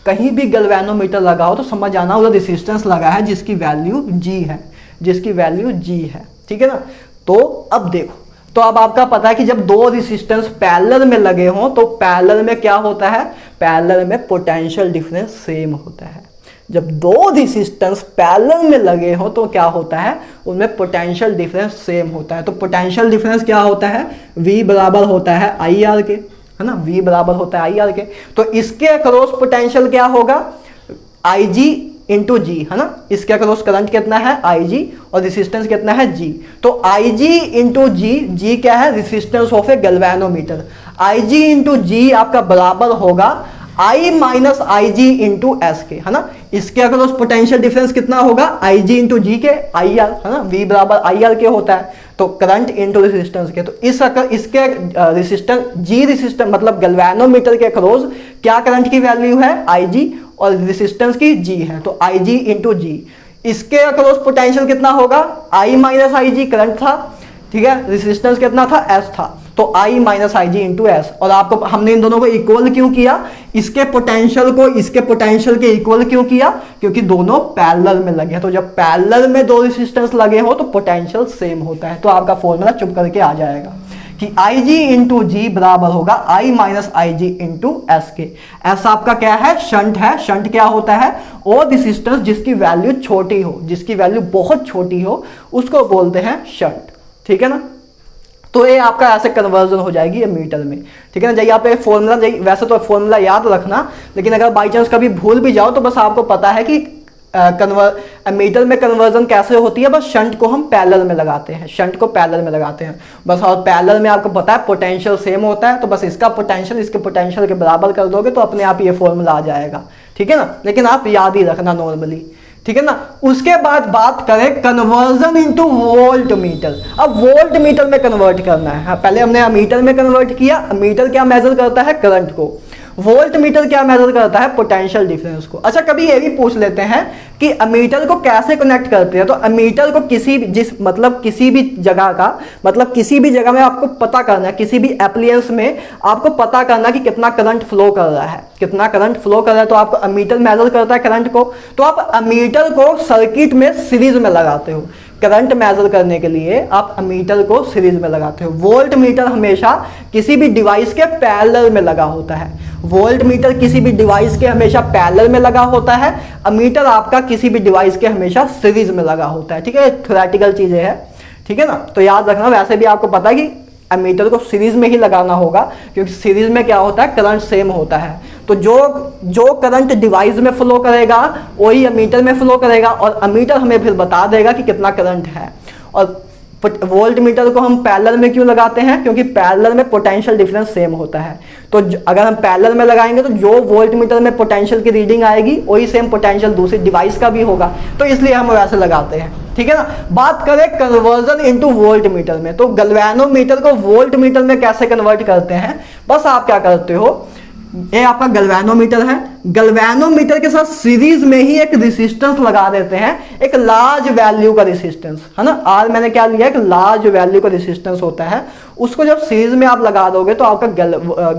कहीं भी गैल्वेनोमीटर लगा हो तो समझ आना उधर रेजिस्टेंस लगा है जिसकी वैल्यू जी है, जिसकी वैल्यू जी है, ठीक है ना। तो अब देखो, तो अब आपका पता है कि जब 2 रेजिस्टेंस पैरेलल में लगे हों तो पैरेलल में क्या होता है, पैरेलल में पोटेंशियल डिफरेंस सेम होता है। जब 2 रेजिस्टेंस पैरेलल में लगे हो तो क्या होता है, उनमें पोटेंशियल डिफरेंस सेम होता है। तो पोटेंशियल डिफरेंस क्या होता है, V बराबर होता है आई आर के, है ना, V बराबर होता है आई आर के। तो इसके अक्रॉस पोटेंशियल क्या होगा, आई जी इंटू जी, है ना, इसके अक्रॉस करंट कितना है आई जी, और रेजिस्टेंस कितना है जी। तो आई जी इंटू जी, जी क्या है, resistance of a galvanometer, I G into G आपका बराबर होगा I minus I G into S के, है ना। इसके अगर उस पोटेंशियल डिफरेंस कितना होगा, आई जी इंटू जी के, आई आर, है ना, V बराबर आई आर के होता है, तो करंट इंटू रेसिस्टेंस के। तो इसके रेसिस्टेंस जी रेसिस्टेंस मतलब गैल्वेनोमीटर के अक्रॉस क्या करंट की वैल्यू है, आई जी, और रेसिस्टेंस की जी है, तो आई जी इंटू जी। इसके अक्रॉस पोटेंशियल कितना होगा, I minus I G current था, ठीक है, रेसिस्टेंस कितना था, S था, तो I minus I G into S. और आपको हमने इन दोनों को इक्वल क्यों किया, इसके पोटेंशियल को इसके पोटेंशियल के इक्वल क्यों किया, क्योंकि दोनों पैरेलल में लगे हैं। तो जब पैरेलल में दो रेसिस्टेंस लगे हो तो पोटेंशियल सेम होता है। तो आपका फॉर्मूला चुप करके आ जाएगा कि आई जी इंटू जी बराबर होगा I minus I G into S के। एस आपका क्या है, शंट है। शंट क्या होता है, वो रेसिस्टेंस जिसकी वैल्यू छोटी हो, जिसकी वैल्यू बहुत छोटी हो, उसको बोलते हैं शंट, ठीक है ना। तो ये आपका ऐसे कन्वर्जन हो जाएगी मीटर में, ठीक है ना। जब आप ये फॉर्मूला, वैसे तो फॉर्मूला याद रखना, लेकिन अगर बाई चांस कभी भूल भी जाओ तो बस आपको पता है कि मीटर में कन्वर्जन कैसे होती है। बस शंट को हम पैरेलल में लगाते हैं, शंट को पैरेलल में लगाते हैं बस। और पैरेलल में आपको पता है पोटेंशियल सेम होता है, तो बस इसका पोटेंशियल इसके पोटेंशियल के बराबर कर दोगे तो अपने आप ये फॉर्मूला आ जाएगा, ठीक है ना। लेकिन आप याद ही रखना नॉर्मली, ठीक है ना। उसके बाद बात करें कन्वर्जन इनटू वोल्ट मीटर। अब वोल्ट मीटर में कन्वर्ट करना है। पहले हमने मीटर में कन्वर्ट किया। मीटर क्या मेजर करता है, करंट को। वोल्ट मीटर क्या मेजर करता है, पोटेंशियल डिफरेंस को। अच्छा, कभी ये भी पूछ लेते हैं कि अमीटर को कैसे कनेक्ट करते हैं। तो अमीटर को किसी भी जगह का मतलब किसी भी जगह में आपको पता करना है, किसी भी एप्लियंस में आपको पता करना है कि कितना करंट फ्लो कर रहा है, कितना करंट फ्लो कर रहा है। तो आपको अमीटर मेजर करता है करंट को। तो आप अमीटर को सर्किट में सीरीज में लगाते हो। करंट मेजर करने के लिए आप अमीटर को सीरीज में लगाते हो। वोल्ट मीटर हमेशा किसी भी डिवाइस के पैरेलल में लगा होता है। वोल्ट मीटर किसी भी डिवाइस के हमेशा पैरेलल में लगा होता है। अमीटर आपका किसी भी डिवाइस के हमेशा सीरीज में लगा होता है, ठीक है। थ्योरेटिकल चीजें हैं, ठीक है ना। तो याद रखना, वैसे भी आपको पता है कि अमीटर को सीरीज में ही लगाना होगा, क्योंकि सीरीज में क्या होता है, करंट सेम होता है। तो जो करंट डिवाइस में फ्लो करेगा वही अमीटर में फ्लो करेगा, और अमीटर हमें फिर बता देगा कि कितना करंट है। और वोल्ट मीटर को हम पैरेलल में क्यों लगाते हैं, क्योंकि पैरेलल में पोटेंशियल डिफरेंस सेम होता है। तो अगर हम पैरेलल में लगाएंगे तो जो वोल्ट मीटर में पोटेंशियल की रीडिंग आएगी वही सेम पोटेंशियल दूसरी डिवाइस का भी होगा। तो इसलिए हम वैसे लगाते हैं, ठीक है ना। बात करें कन्वर्जन इनटू वोल्ट मीटर में, तो गैल्वेनोमीटर को वोल्ट मीटर में कैसे कन्वर्ट करते हैं। बस आप क्या करते हो, ये आपका गैल्वेनोमीटर है। गैल्वेनोमीटर के साथ सीरीज में ही एक रेसिस्टेंस लगा देते हैं, एक लार्ज वैल्यू का रेसिस्टेंस, है ना। आर मैंने क्या लिया, एक लार्ज वैल्यू का रेसिस्टेंस होता है। उसको जब सीरीज में आप लगा दोगे तो आपका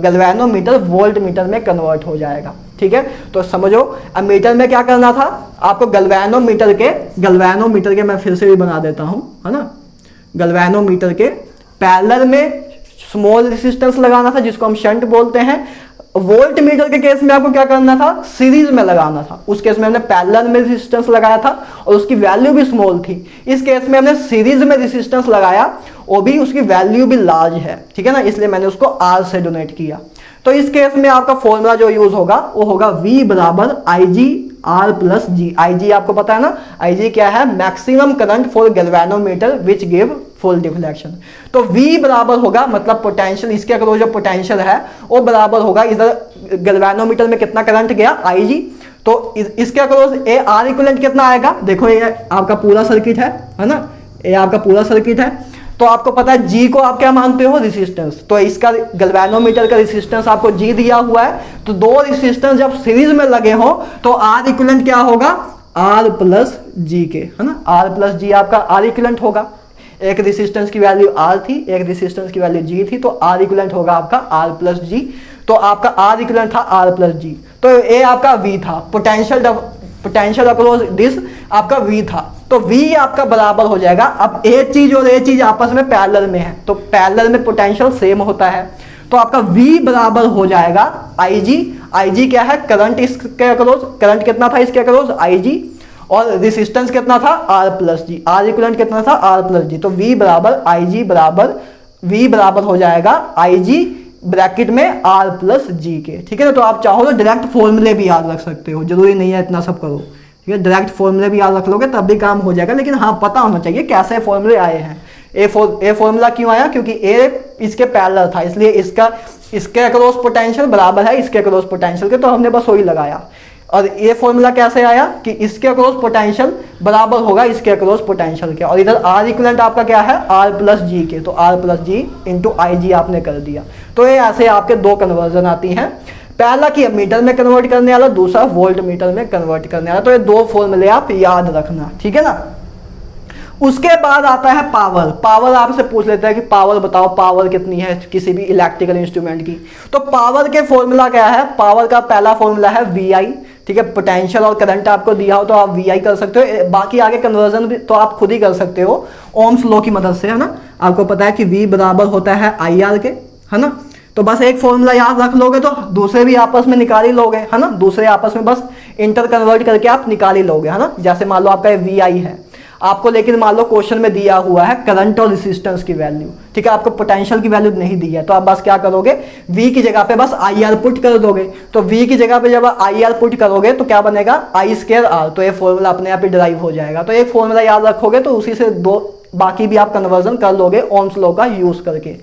गैल्वेनोमीटर वोल्ट मीटर में कन्वर्ट हो जाएगा, ठीक है। तो समझो अमीटर में क्या करना था आपको, गैल्वेनोमीटर के मैं फिर से भी बना देता हूं, है ना। गैल्वेनोमीटर के पैरेलल में स्मॉल रेसिस्टेंस लगाना था जिसको हम शंट बोलते हैं। वोल्ट मीटर के केस में आपको क्या करना था, सीरीज में लगाना था। उस केस में हमने पैरेलल में रेसिस्टेंस लगाया था और उसकी वैल्यू भी स्मॉल थी। इस केस में हमने सीरीज में रेसिस्टेंस लगाया, वो भी उसकी वैल्यू भी लार्ज है, ठीक है ना। इसलिए मैंने उसको आर से डोनेट किया। तो इस केस में आपका फॉर्मूला जो यूज होगा वो होगा V बराबर आई जी आर प्लस जी। आई जी आपको पता है ना, आई जी क्या है, maximum current for galvanometer which give full deflection. तो V बराबर होगा मतलब पोटेंशियल, इसके अगर जो पोटेंशियल है वो बराबर होगा, इधर गैल्वेनोमीटर में कितना करंट गया आई जी, तो इसके अगर ए आर इक्विवेलेंट कितना आएगा। देखो ये आपका पूरा सर्किट है ना, ये आपका पूरा सर्किट है। तो आपको पता है G को आप क्या मानते हो, रेसिस्टेंस। तो इसका गैल्वेनोमीटर का रेसिस्टेंस आपको G दिया हुआ है। तो दो रेसिस्टेंस जब सीरीज में लगे हो तो R इक्विवेलेंट क्या होगा, R प्लस जी के, है ना। R प्लस जी आपका R इक्विवेलेंट होगा। एक रेसिस्टेंस की वैल्यू R थी, एक रेसिस्टेंस की वैल्यू G थी, तो R इक्विवेलेंट होगा आपका R प्लस जी। तो आपका R इक्विवेलेंट था R प्लस जी। तो ये आपका V था, पोटेंशियल अक्रॉस दिस आपका V था। तो V आपका बराबर हो जाएगा। अब एक चीज और एक चीज आपस में पैरेलल में है, तो पैरेलल में पोटेंशियल सेम होता है। तो आपका V बराबर हो जाएगा IG। IG क्या है, करंट इसके अक्रॉस, करंट कितना था इसके अक्रॉस IG, और रेसिस्टेंस कितना था R प्लस जी। R इक्विवेलेंट कितना था R प्लस जी। तो V बराबर IG बराबर V बराबर हो जाएगा IG ब्रैकेट में R प्लस जी के, ठीक है ना। तो आप चाहो तो डायरेक्ट फॉर्मूले भी याद रख सकते हो, जरूरी नहीं है इतना सब करो, ठीक है। डायरेक्ट फॉर्मूले भी याद रख लोगे तब भी काम हो जाएगा, लेकिन हाँ पता होना चाहिए कैसे फॉर्मूले आए हैं, ए फॉर्मूला क्यों आया, क्योंकि ए इसके पैरेलल था, इसलिए इसके अक्रॉस पोटेंशियल बराबर है इसके अक्रॉस पोटेंशियल के, तो हमने बस वही लगाया। और ये फॉर्मूला कैसे आया कि इसके अक्रॉस पोटेंशियल बराबर होगा इसके अक्रॉस पोटेंशियल के, और इधर आर इक्वलेंट आपका क्या है, आर प्लस जी के, तो आर प्लस जी इंटू आई जी आपने कर दिया। तो ये ऐसे आपके दो कन्वर्जन आती हैं, पहला कि मीटर में कन्वर्ट करने वाला, दूसरा वोल्ट मीटर में कन्वर्ट करने वाला। तो ये दो फॉर्मूले आप याद रखना, ठीक है ना। उसके बाद आता है पावर। पावर आपसे पूछ लेते हैं कि पावर बताओ, पावर कितनी है किसी भी इलेक्ट्रिकल इंस्ट्रूमेंट की। तो पावर के फॉर्मूला क्या है, पावर का पहला फॉर्मूला है वी आई, ठीक है। पोटेंशियल और करंट आपको दिया हो तो आप वी आई कर सकते हो, बाकी आगे कन्वर्जन भी तो आप खुद ही कर सकते हो ओम्स लॉ की मदद से, है ना। आपको पता है कि वी बराबर होता है आई आर के, है ना। तो बस एक फॉर्मूला याद रख लोगे तो दूसरे भी आपस में निकाल ही लोगे, है ना। दूसरे आपस में बस इंटर कन्वर्ट करके आप निकाल ही लोगे, है ना। जैसे मान लो आपका वी आई है आपको, लेकिन मान लो क्वेश्चन में दिया हुआ है करंट और रेजिस्टेंस की वैल्यू, ठीक है, आपको पोटेंशियल की वैल्यू नहीं दी है, तो आप बस क्या करोगे, v की जगह पे बस आई आर पुट कर दोगे। तो v की जगह पे जब आई आर पुट करोगे तो क्या बनेगा, आई स्क्वायर आर, तो ये फॉर्मूला अपने आप ही डिराइव हो जाएगा। तो एक फॉर्मूला याद रखोगे तो उसी से दो बाकी भी आप कन्वर्जन कर लोगे ओम्स लॉ का यूज करके,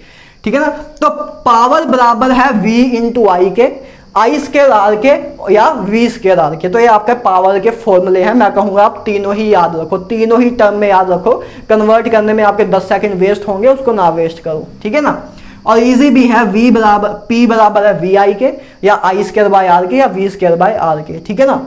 ठीक है ना। तो पावर बराबर है v इंटू आई के, आई स्क्वायर आर के या वी स्क्वायर आर के। तो ये आपके पावर के फॉर्मूले हैं, मैं कहूँगा आप तीनों ही याद रखो, तीनों ही टर्म में याद रखो, कन्वर्ट करने में आपके 10 सेकंड वेस्ट होंगे, उसको ना वेस्ट करो, ठीक है ना। और इजी भी है, वी बराबर पी बराबर है वी आई के या आई स्क्वायर बाय आर के या वी स्क्वायर बाय आर के, ठीक है ना।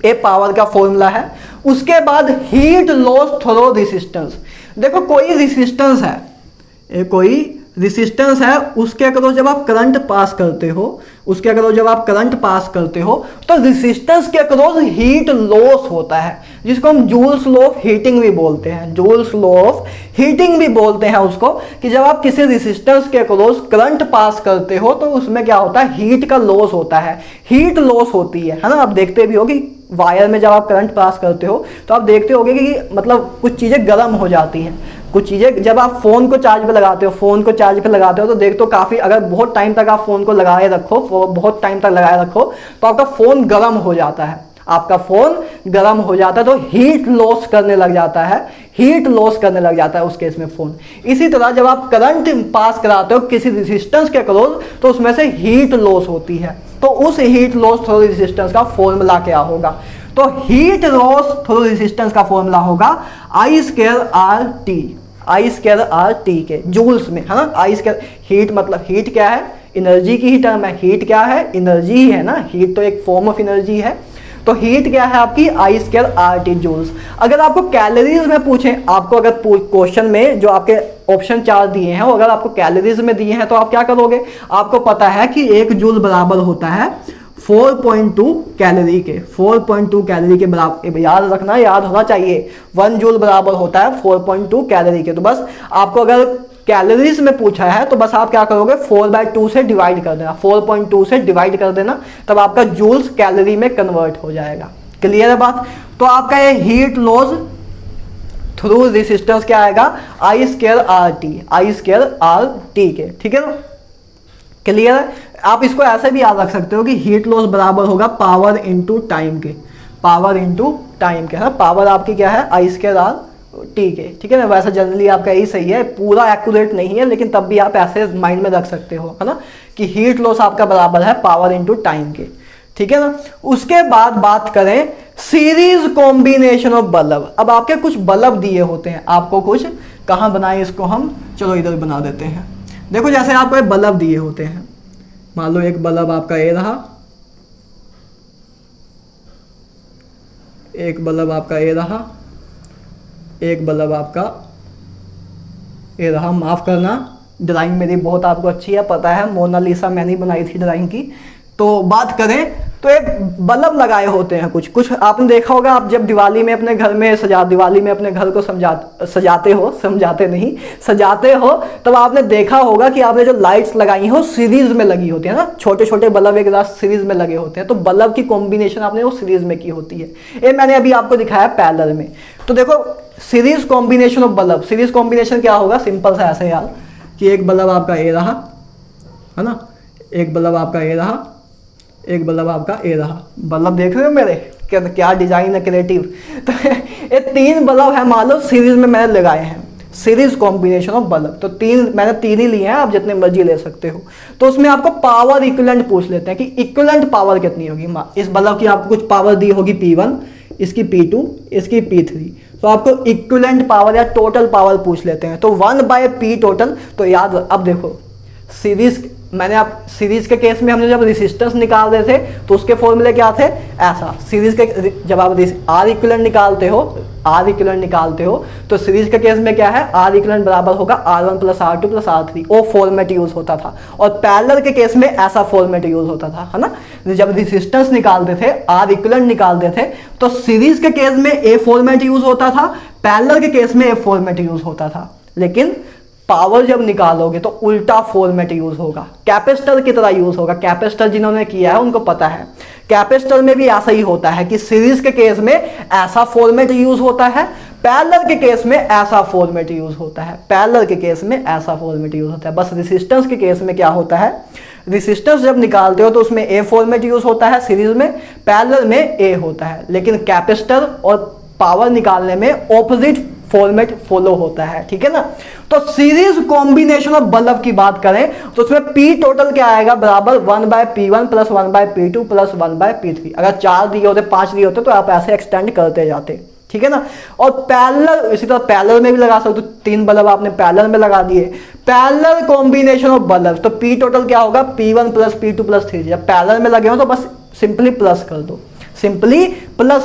ये पावर का फॉर्मूला है। उसके बाद हीट लॉस थ्रू रेजिस्टेंस। देखो कोई रेजिस्टेंस है, कोई रेजिस्टेंस है, उसके अक्रॉस जब आप करंट पास करते हो, उसके अक्रॉस जब आप करंट पास करते हो तो रेजिस्टेंस के अक्रॉस हीट लॉस होता है, जिसको हम जूल्स लॉ ऑफ हीटिंग भी बोलते हैं, जूल्स लॉ ऑफ हीटिंग भी बोलते हैं उसको, कि जब आप किसी रेजिस्टेंस के अक्रॉस करंट पास करते हो तो उसमें क्या होता है, हीट का लॉस होता है, हीट लॉस होती है ना। आप देखते भी हो कि वायर में जब आप करंट पास करते हो तो आप देखते होगे कि मतलब कुछ चीज़ें गर्म हो जाती हैं, कुछ चीज़ें जब आप फ़ोन को चार्ज पे लगाते हो, फ़ोन को चार्ज पे लगाते हो तो देखते हो काफ़ी, अगर बहुत टाइम तक आप फ़ोन को लगाए रखो, बहुत टाइम तक लगाए रखो तो आपका फ़ोन गर्म हो जाता है, आपका फ़ोन गर्म हो जाता है, तो हीट लॉस करने लग जाता है, हीट लॉस करने लग जाता है उस केस में फ़ोन। इसी तरह जब आप करंट पास कराते हो किसी रेजिस्टेंस के अक्रॉस तो उसमें से हीट लॉस होती है, तो उस हीट लॉस थ्रू रेजिस्टेंस का फॉर्मूला क्या होगा, तो हीट लॉस थ्रू रेजिस्टेंस का फॉर्मूला होगा आई स्क्वायर आर टी, आई स्क्वायर आर टी के जूल्स में, है ना। आई स्क्वायर हीट मतलब हीट क्या है, एनर्जी की ही टर्म है, हीट क्या है, एनर्जी ही है ना, हीट तो एक फॉर्म ऑफ एनर्जी है। तो हीट क्या है आपकी, आई स्क्वायर आर टी जूल्स। अगर आपको कैलोरीज में पूछें, आपको अगर क्वेश्चन में जो आपके ऑप्शन 4 दिए हैं अगर आपको कैलोरीज में दिए हैं तो आप क्या करोगे, आपको पता है कि 1 जूल बराबर होता है 4.2 कैलोरी के, 4.2 कैलोरी के बराबर, याद रखना, याद होना चाहिए। 1 जूल बराबर होता है 4.2 कैलोरी के। तो बस आपको अगर कैलोरीज में पूछा है तो बस आप क्या करोगे, 4/2 से डिवाइड कर देना, 4.2 से डिवाइड कर देना, तब आपका जूल्स कैलोरी में कन्वर्ट हो जाएगा। क्लियर है बात। तो आपका ये हीट लॉस थ्रू रेजिस्टेंस क्या आएगा, आई स्क्वायर आर टी, आई स्क्वायर आर टी के, ठीक है ना। क्लियर है। आप इसको ऐसे भी याद रख सकते हो कि हीट लॉस बराबर होगा पावर इंटू टाइम के, पावर इंटू टाइम के, है। पावर आपकी क्या है, आई स्क्वायर आर टी के, ठीक है ना। वैसे जनरली आपका यही सही है, पूरा एक्यूरेट नहीं है, लेकिन तब भी आप ऐसे माइंड में रख सकते हो, है ना, कि हीट लॉस आपका बराबर है पावर इंटू टाइम के, ठीक है ना। उसके बाद बात करें सीरीज कॉम्बिनेशन ऑफ बल्ब। अब आपके कुछ बल्ब दिए होते हैं, आपको कुछ, कहाँ बनाए इसको हम, चलो इधर बना देते हैं। देखो जैसे आपको एक बल्ब दिए होते हैं, मान लो एक बल्ब आपका ये रहा, एक बल्ब आपका ये रहा, एक बल्ब आपका ये रहा। माफ़ करना, ड्राइंग मेरी बहुत आपको अच्छी है, पता है, मोनालिसा मैंने बनाई थी ड्राइंग की। तो बात करें तो एक बल्ब लगाए होते हैं कुछ कुछ, आपने देखा होगा, आप जब दिवाली में अपने घर में दिवाली में अपने घर को सजाते हो तब आपने देखा होगा कि आपने जो लाइट्स लगाई हो सीरीज में लगी होती है ना, छोटे छोटे बल्ब एक साथ सीरीज में लगे होते हैं, तो बल्ब की कॉम्बिनेशन आपने वो सीरीज में की होती है। ये मैंने अभी आपको दिखाया पैरेलल में। तो देखो series combination of bulb, series combination क्या होगा, सिंपल सा ऐसे यार, कि एक बल्ब आपका ये रहा, है ना, एक बल्ब आपका ये रहा, एक बल्ब आपका ये रहा। बल्ब देख रहे हो मेरे, क्या डिजाइन है, क्रिएटिव। तो ये 3 बल्ब है मान लो सीरीज में मैंने लगाए हैं, सीरीज कॉम्बिनेशन ऑफ बल्ब। तो मैंने तीन ही लिए हैं, आप जितने मर्जी ले सकते हो। तो उसमें आपको पावर इक्विवेलेंट पूछ लेते हैं कि इक्विवेलेंट पावर कितनी होगी। इस बल्ब की आपको कुछ पावर दी होगी P1, इसकी P2, इसकी P3, तो आपको इक्विवेलेंट पावर या टोटल पावर पूछ लेते हैं। तो 1/P टोटल। तो याद, अब देखो सीरीज के केस में हमने जब रेसिस्टेंस निकाल रहे थे तो उसके फॉर्मूले क्या थे, ऐसा। सीरीज के जब आप आर इक्विवेलेंट निकालते हो तो सीरीज के केस में क्या है, आर इक्विवेलेंट बराबर होगा R1 + R2 + R3। वो फॉर्मेट यूज होता था। और पैरेलल के केस में ऐसा फॉर्मेट यूज होता था, है ना। जब रेसिस्टेंस निकालते थे, आर इक्विवेलेंट निकालते थे, तो सीरीज के केस में ए फॉर्मेट यूज होता था, पैरेलल के केस में ए फॉर्मेट यूज होता था। लेकिन पावर जब निकालोगे तो उल्टा फॉर्मेट यूज होगा, कैपेसिटर की तरह यूज होगा। कैपेसिटर जिन्होंने किया है उनको पता है, कैपेसिटर में भी ऐसा ही होता है कि सीरीज के केस में ऐसा फॉर्मेट यूज होता है, पैरेलल के केस में ऐसा फॉर्मेट यूज होता है, बस रेसिस्टेंस के केस में क्या होता है, रेसिस्टेंस जब निकालते हो तो उसमें ए फॉर्मेट यूज होता है सीरीज में, पैरेलल में ए होता है। लेकिन कैपेसिटर और पावर निकालने में ऑपोजिट फॉर्मेट फॉलो होता है, ठीक है ना। तो सीरीज कॉम्बिनेशन ऑफ बल्ब की बात करें तो उसमें P टोटल क्या आएगा, बराबर 1/P1 + 1/P2 + 1/P3। अगर 4 दिए होते, 5 दिए होते तो आप ऐसे एक्सटेंड करते जाते, ठीक है ना। और पैरेलल, इसी तरह पैरेलल में भी लगा सकते हो, 3 बल्ब आपने पैरेलल में लगा दिए। पैरेलल कॉम्बिनेशन ऑफ बल्ब, तो P टोटल क्या होगा, P1 + P2 + 3। जब पैरेलल में लगे हो तो बस सिंपली प्लस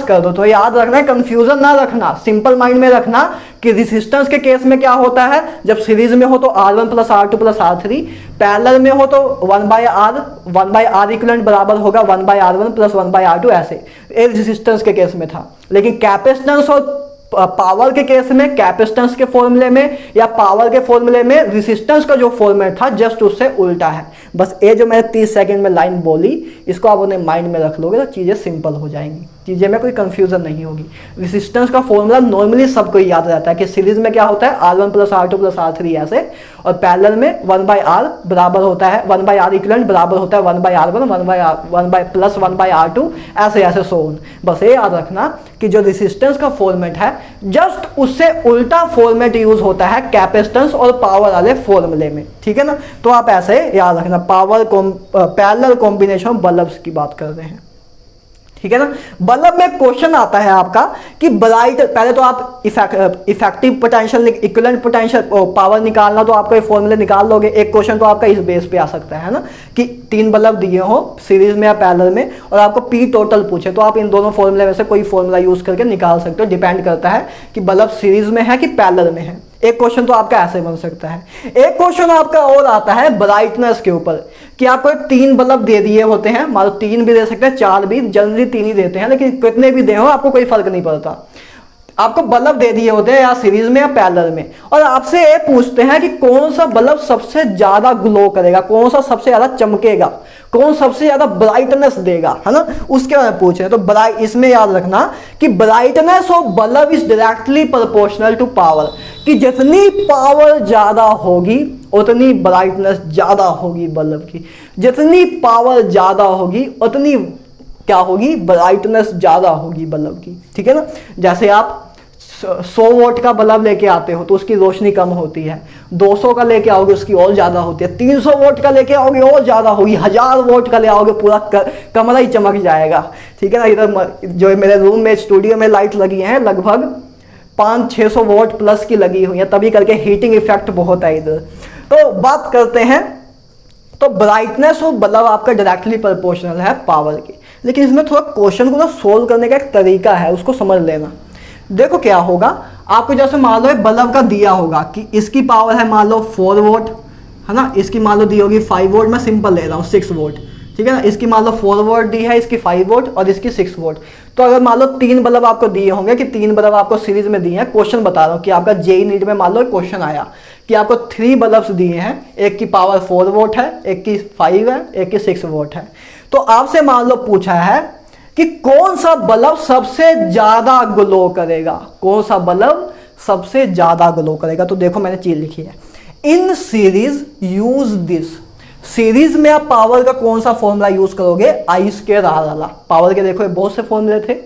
कर दो, तो याद रखना, कंफ्यूजन ना रखना, सिंपल माइंड में रखना कि रेसिस्टेंस के केस में क्या होता है, जब सीरीज में हो तो R1 + R2 + R3, पैरेलल में हो तो 1/R इक्विवेलेंट बराबर होगा 1/R1 + 1/R2, ऐसे रेसिस्टेंस के केस में था। लेकिन कैपेसिटेंस और पावर के केस में कैपेसिटेंस के फॉर्मूले में या पावर के फॉर्मूले में रेसिस्टेंस का जो फॉर्मेट था जस्ट उससे उल्टा है। बस ये जो मैंने 30 सेकंड में लाइन बोली, इसको आप अपने माइंड में रख लोगे तो चीज़ें सिंपल हो जाएंगी, चीज़ें में कोई कंफ्यूजन नहीं होगी। रेसिस्टेंस का फॉर्मूला नॉर्मली सबको याद रहता है कि सीरीज में क्या होता है, R1 + R2 + R3 ऐसे, और पैरेलल में 1/R बराबर होता है 1/R इक्विवेलेंट बराबर होता है 1/R1 + 1/R2 ऐसे सोन। बस ये याद रखना कि जो रेसिस्टेंस का फॉर्मेट है जस्ट उससे उल्टा फॉर्मेट यूज होता है कैपेसिटेंस और पावर वाले फॉर्मूले में, ठीक है ना। तो आप ऐसे याद रखना, पैरेलल कॉम्बिनेशन बल्ब्स की बात कर रहे हैं, ठीक है ना। बल्ब में क्वेश्चन आता है आपका कि ब्राइट, पहले तो आप effective potential, equivalent potential power निकालना, तो आपको ये फॉर्मूले निकाल लोगे। एक क्वेश्चन तो आपका इस बेस पे आ सकता है ना, कि 3 बल्ब दिए हो सीरीज में या पैरेलल में और आपको P टोटल पूछे, तो आप इन दोनों फॉर्मूले में से कोई फॉर्मूला यूज करके निकाल सकते हो। डिपेंड करता है कि बल्ब सीरीज में है कि पैरेलल में है। एक क्वेश्चन तो आपका ऐसे बन सकता है। एक क्वेश्चन आपका और आता है ब्राइटनेस के ऊपर, कि आपको 3 बल्ब दे दिए होते हैं, मान लो 3 भी दे सकते हैं, 4 भी, जनरली 3 ही देते हैं, लेकिन कितने भी दे हो आपको कोई फर्क नहीं पड़ता। आपको बल्ब दे दिए होते हैं या सीरीज में या पैरेलल में, और आपसे ये पूछते हैं कि कौन सा बल्ब सबसे ज्यादा ग्लो करेगा, कौन सा सबसे ज्यादा चमकेगा, कौन सबसे ज्यादा ब्राइटनेस देगा, है ना, उसके बारे में पूछ रहे हैं। तो इसमें याद रखना कि brightness of bulb is directly proportional to power, कि जितनी पावर ज्यादा होगी उतनी ब्राइटनेस ज्यादा होगी बल्ब की, जितनी पावर ज्यादा होगी उतनी क्या होगी, ब्राइटनेस ज्यादा होगी बल्ब की, ठीक है ना। जैसे आप 100 वोट का बल्ब लेके आते हो तो उसकी रोशनी कम होती है, 200 का लेके आओगे उसकी और ज्यादा होती है, 300 वोट का लेके आओगे और ज्यादा होगी, 1000 वोट का ले आओगे पूरा कमरा ही चमक जाएगा, ठीक है ना। इधर जो मेरे रूम में स्टूडियो में लाइट लगी है लगभग 500-600 वोट प्लस की लगी हुई है, तभी करके हीटिंग इफेक्ट बहुत है इधर। तो बात करते हैं, तो ब्राइटनेस ऑफ बल्ब आपका डायरेक्टली प्रोपोर्शनल है पावर की। लेकिन इसमें थोड़ा क्वेश्चन को ना सोल्व करने का एक तरीका है, उसको समझ लेना। देखो क्या होगा, आपको जैसे मान लो बल्ब का दिया होगा कि इसकी पावर है मान लो 4 वोट, है ना, इसकी मान लो दी होगी 5 वोट, मैं सिंपल ले रहा हूँ 6 वोट, ठीक है ना। इसकी मान लो 4 वोट दी है, इसकी 5 वोट और इसकी 6 वोट। तो अगर मान लो 3 बल्ब आपको दिए होंगे, कि 3 बल्ब आपको सीरीज में दिए हैं, क्वेश्चन बता रहा हूँ कि आपका जेई नीट में मान लो क्वेश्चन आया कि आपको 3 बल्ब्स दिए हैं, एक की पावर 4 वोट है, एक की 5 है, एक की 6 वोट है। तो आपसे मान लो पूछा है कि कौन सा बल्ब सबसे ज्यादा ग्लो करेगा, कौन सा बल्ब सबसे ज्यादा ग्लो करेगा। तो देखो मैंने चीज लिखी है, in series use this. Series में आप पावर का कौन सा फॉर्मूला यूज करोगे, I² R वाला। पावर के देखो बहुत से फॉर्मूले थे,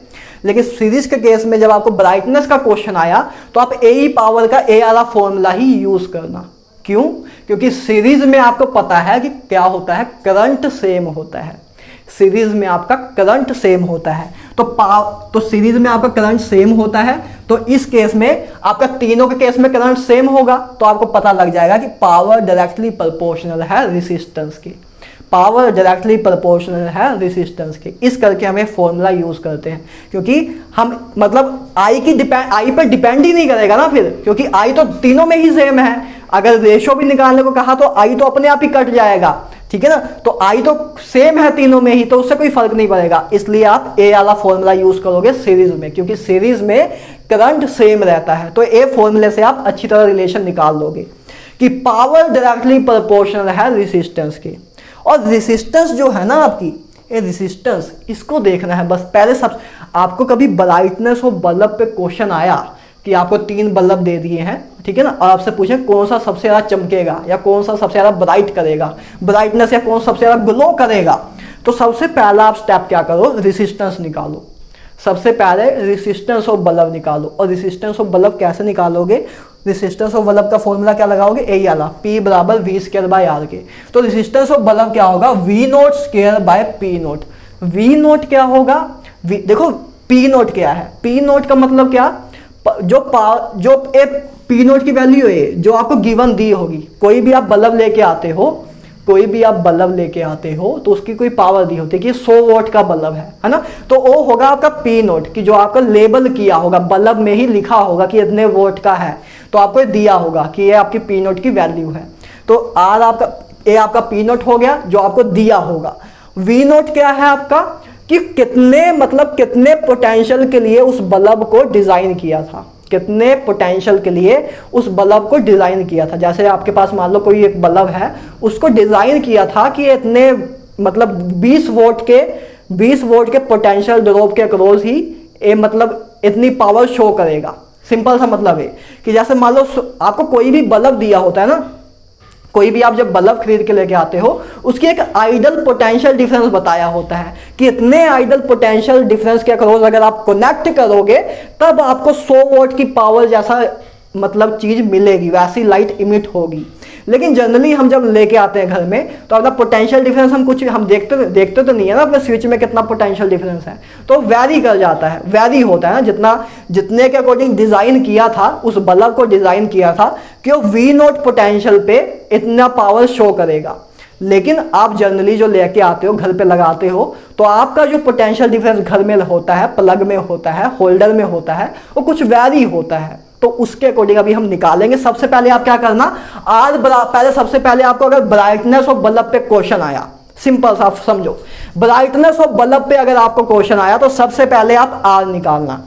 लेकिन सीरीज के केस में जब आपको ब्राइटनेस का क्वेश्चन आया तो आप ए ई पावर का ए वाला फॉर्मूला ही यूज करना। क्यों? क्योंकि सीरीज में आपको पता है कि क्या होता है, करंट सेम होता है। सीरीज में आपका करंट सेम होता है तो सीरीज में आपका करंट सेम होता है, तो इस केस में आपका तीनों के केस में करंट सेम होगा, तो आपको पता लग जाएगा कि पावर डायरेक्टली प्रोपोर्शनल है रेजिस्टेंस की। पावर डायरेक्टली प्रोपोर्शनल है रेजिस्टेंस के। इस करके हमें फॉर्मूला यूज करते हैं, क्योंकि हम मतलब आई पर डिपेंड ही नहीं करेगा ना फिर, क्योंकि आई तो तीनों में ही सेम है। अगर रेशो भी निकालने को कहा तो आई तो अपने आप ही कट जाएगा, ठीक है ना। तो आई तो सेम है तीनों में ही, तो उससे कोई फर्क नहीं पड़ेगा। इसलिए आप ए वाला फॉर्मूला यूज करोगे सीरीज में, क्योंकि सीरीज में करंट सेम रहता है। तो ए फॉर्मूले से आप अच्छी तरह रिलेशन निकाल लोगे कि पावर डायरेक्टली प्रोपोर्शनल है रेजिस्टेंस के। और रेजिस्टेंस जो है ना आपकी, ये रेजिस्टेंस इसको देखना है बस। पहले सब आपको कभी ब्राइटनेस और बल्ब पे क्वेश्चन आया कि आपको 3 बल्ब दे दिए हैं, ठीक है ना, और आपसे पूछे कौन सा सबसे ज़्यादा चमकेगा या कौन सा सबसे ज़्यादा ब्राइट करेगा, ब्राइटनेस या कौन सबसे ज़्यादा ग्लो करेगा, तो सबसे पहला आप स्टेप क्या करो, रेजिस्टेंस निकालो। सबसे पहले रेजिस्टेंस ऑफ बल्ब निकालो। और रेजिस्टेंस ऑफ बल्ब कैसे निकालोगे? रेजिस्टेंस ऑफ बल्ब का फॉर्मूला क्या लगाओगे? ए वाला, P बराबर V स्क्वायर बाय R के। तो रेजिस्टेंस ऑफ बल्ब क्या होगा? V note square by P note. V note क्या होगा? देखो P नोट क्या है? P नोट का मतलब क्या? जो P नोट की वैल्यू है जो आपको गिवन दी होगी। कोई भी आप बल्ब लेके आते हो, कोई भी आप बल्ब लेके आते हो तो उसकी कोई पावर दी होती है कि 100 वोट का बल्ब है ना, तो वो होगा आपका P नोट की जो आपका लेबल किया होगा, बल्ब में ही लिखा होगा कि इतने वोट का है, तो आपको दिया होगा कि ये आपकी P नोट की वैल्यू है। तो R आपका ए आपका P नोट हो गया जो आपको दिया होगा। V नोट क्या है आपका कि कितने पोटेंशियल के लिए उस बल्ब को डिजाइन किया था, कितने पोटेंशियल के लिए उस बल्ब को डिजाइन किया था। जैसे आपके पास मान लो कोई एक बल्ब है, उसको डिजाइन किया था कि इतने 20 वोट के पोटेंशियल ड्रॉप के अक्रॉस ही इतनी पावर शो करेगा। सिंपल सा मतलब है कि जैसे मान लो आपको कोई भी बल्ब दिया होता है ना, कोई भी आप जब बल्ब खरीद के लेके आते हो उसकी एक आइडल पोटेंशियल डिफरेंस बताया होता है कि इतने आइडल पोटेंशियल डिफरेंस के अक्रॉस अगर आप कनेक्ट करोगे तब आपको 100 वोट की पावर जैसा चीज मिलेगी, वैसी लाइट इमिट होगी। लेकिन जनरली हम जब लेके आते हैं घर में तो अपना पोटेंशियल डिफरेंस हम देखते तो नहीं है ना अपने स्विच में कितना पोटेंशियल डिफरेंस है, तो वैरी कर जाता है, वैरी होता है ना, जितने के अकॉर्डिंग डिजाइन किया था, उस बल्ब को डिजाइन किया था कि वो V नोट पोटेंशियल पे इतना पावर शो करेगा। लेकिन आप जनरली जो लेके आते हो घर पे लगाते हो तो आपका जो पोटेंशियल डिफरेंस घर में होता है, प्लग में होता है, होल्डर में होता है, वो कुछ वैरी होता है। तो उसके अकॉर्डिंग अभी हम निकालेंगे। सबसे पहले आप क्या करना, सबसे पहले आपको अगर ब्राइटनेस ऑफ बल्ब पे क्वेश्चन आया, सिंपल सा समझो, ब्राइटनेस ऑफ बल्ब पे अगर आपको क्वेश्चन आया तो सबसे पहले आप R निकालना।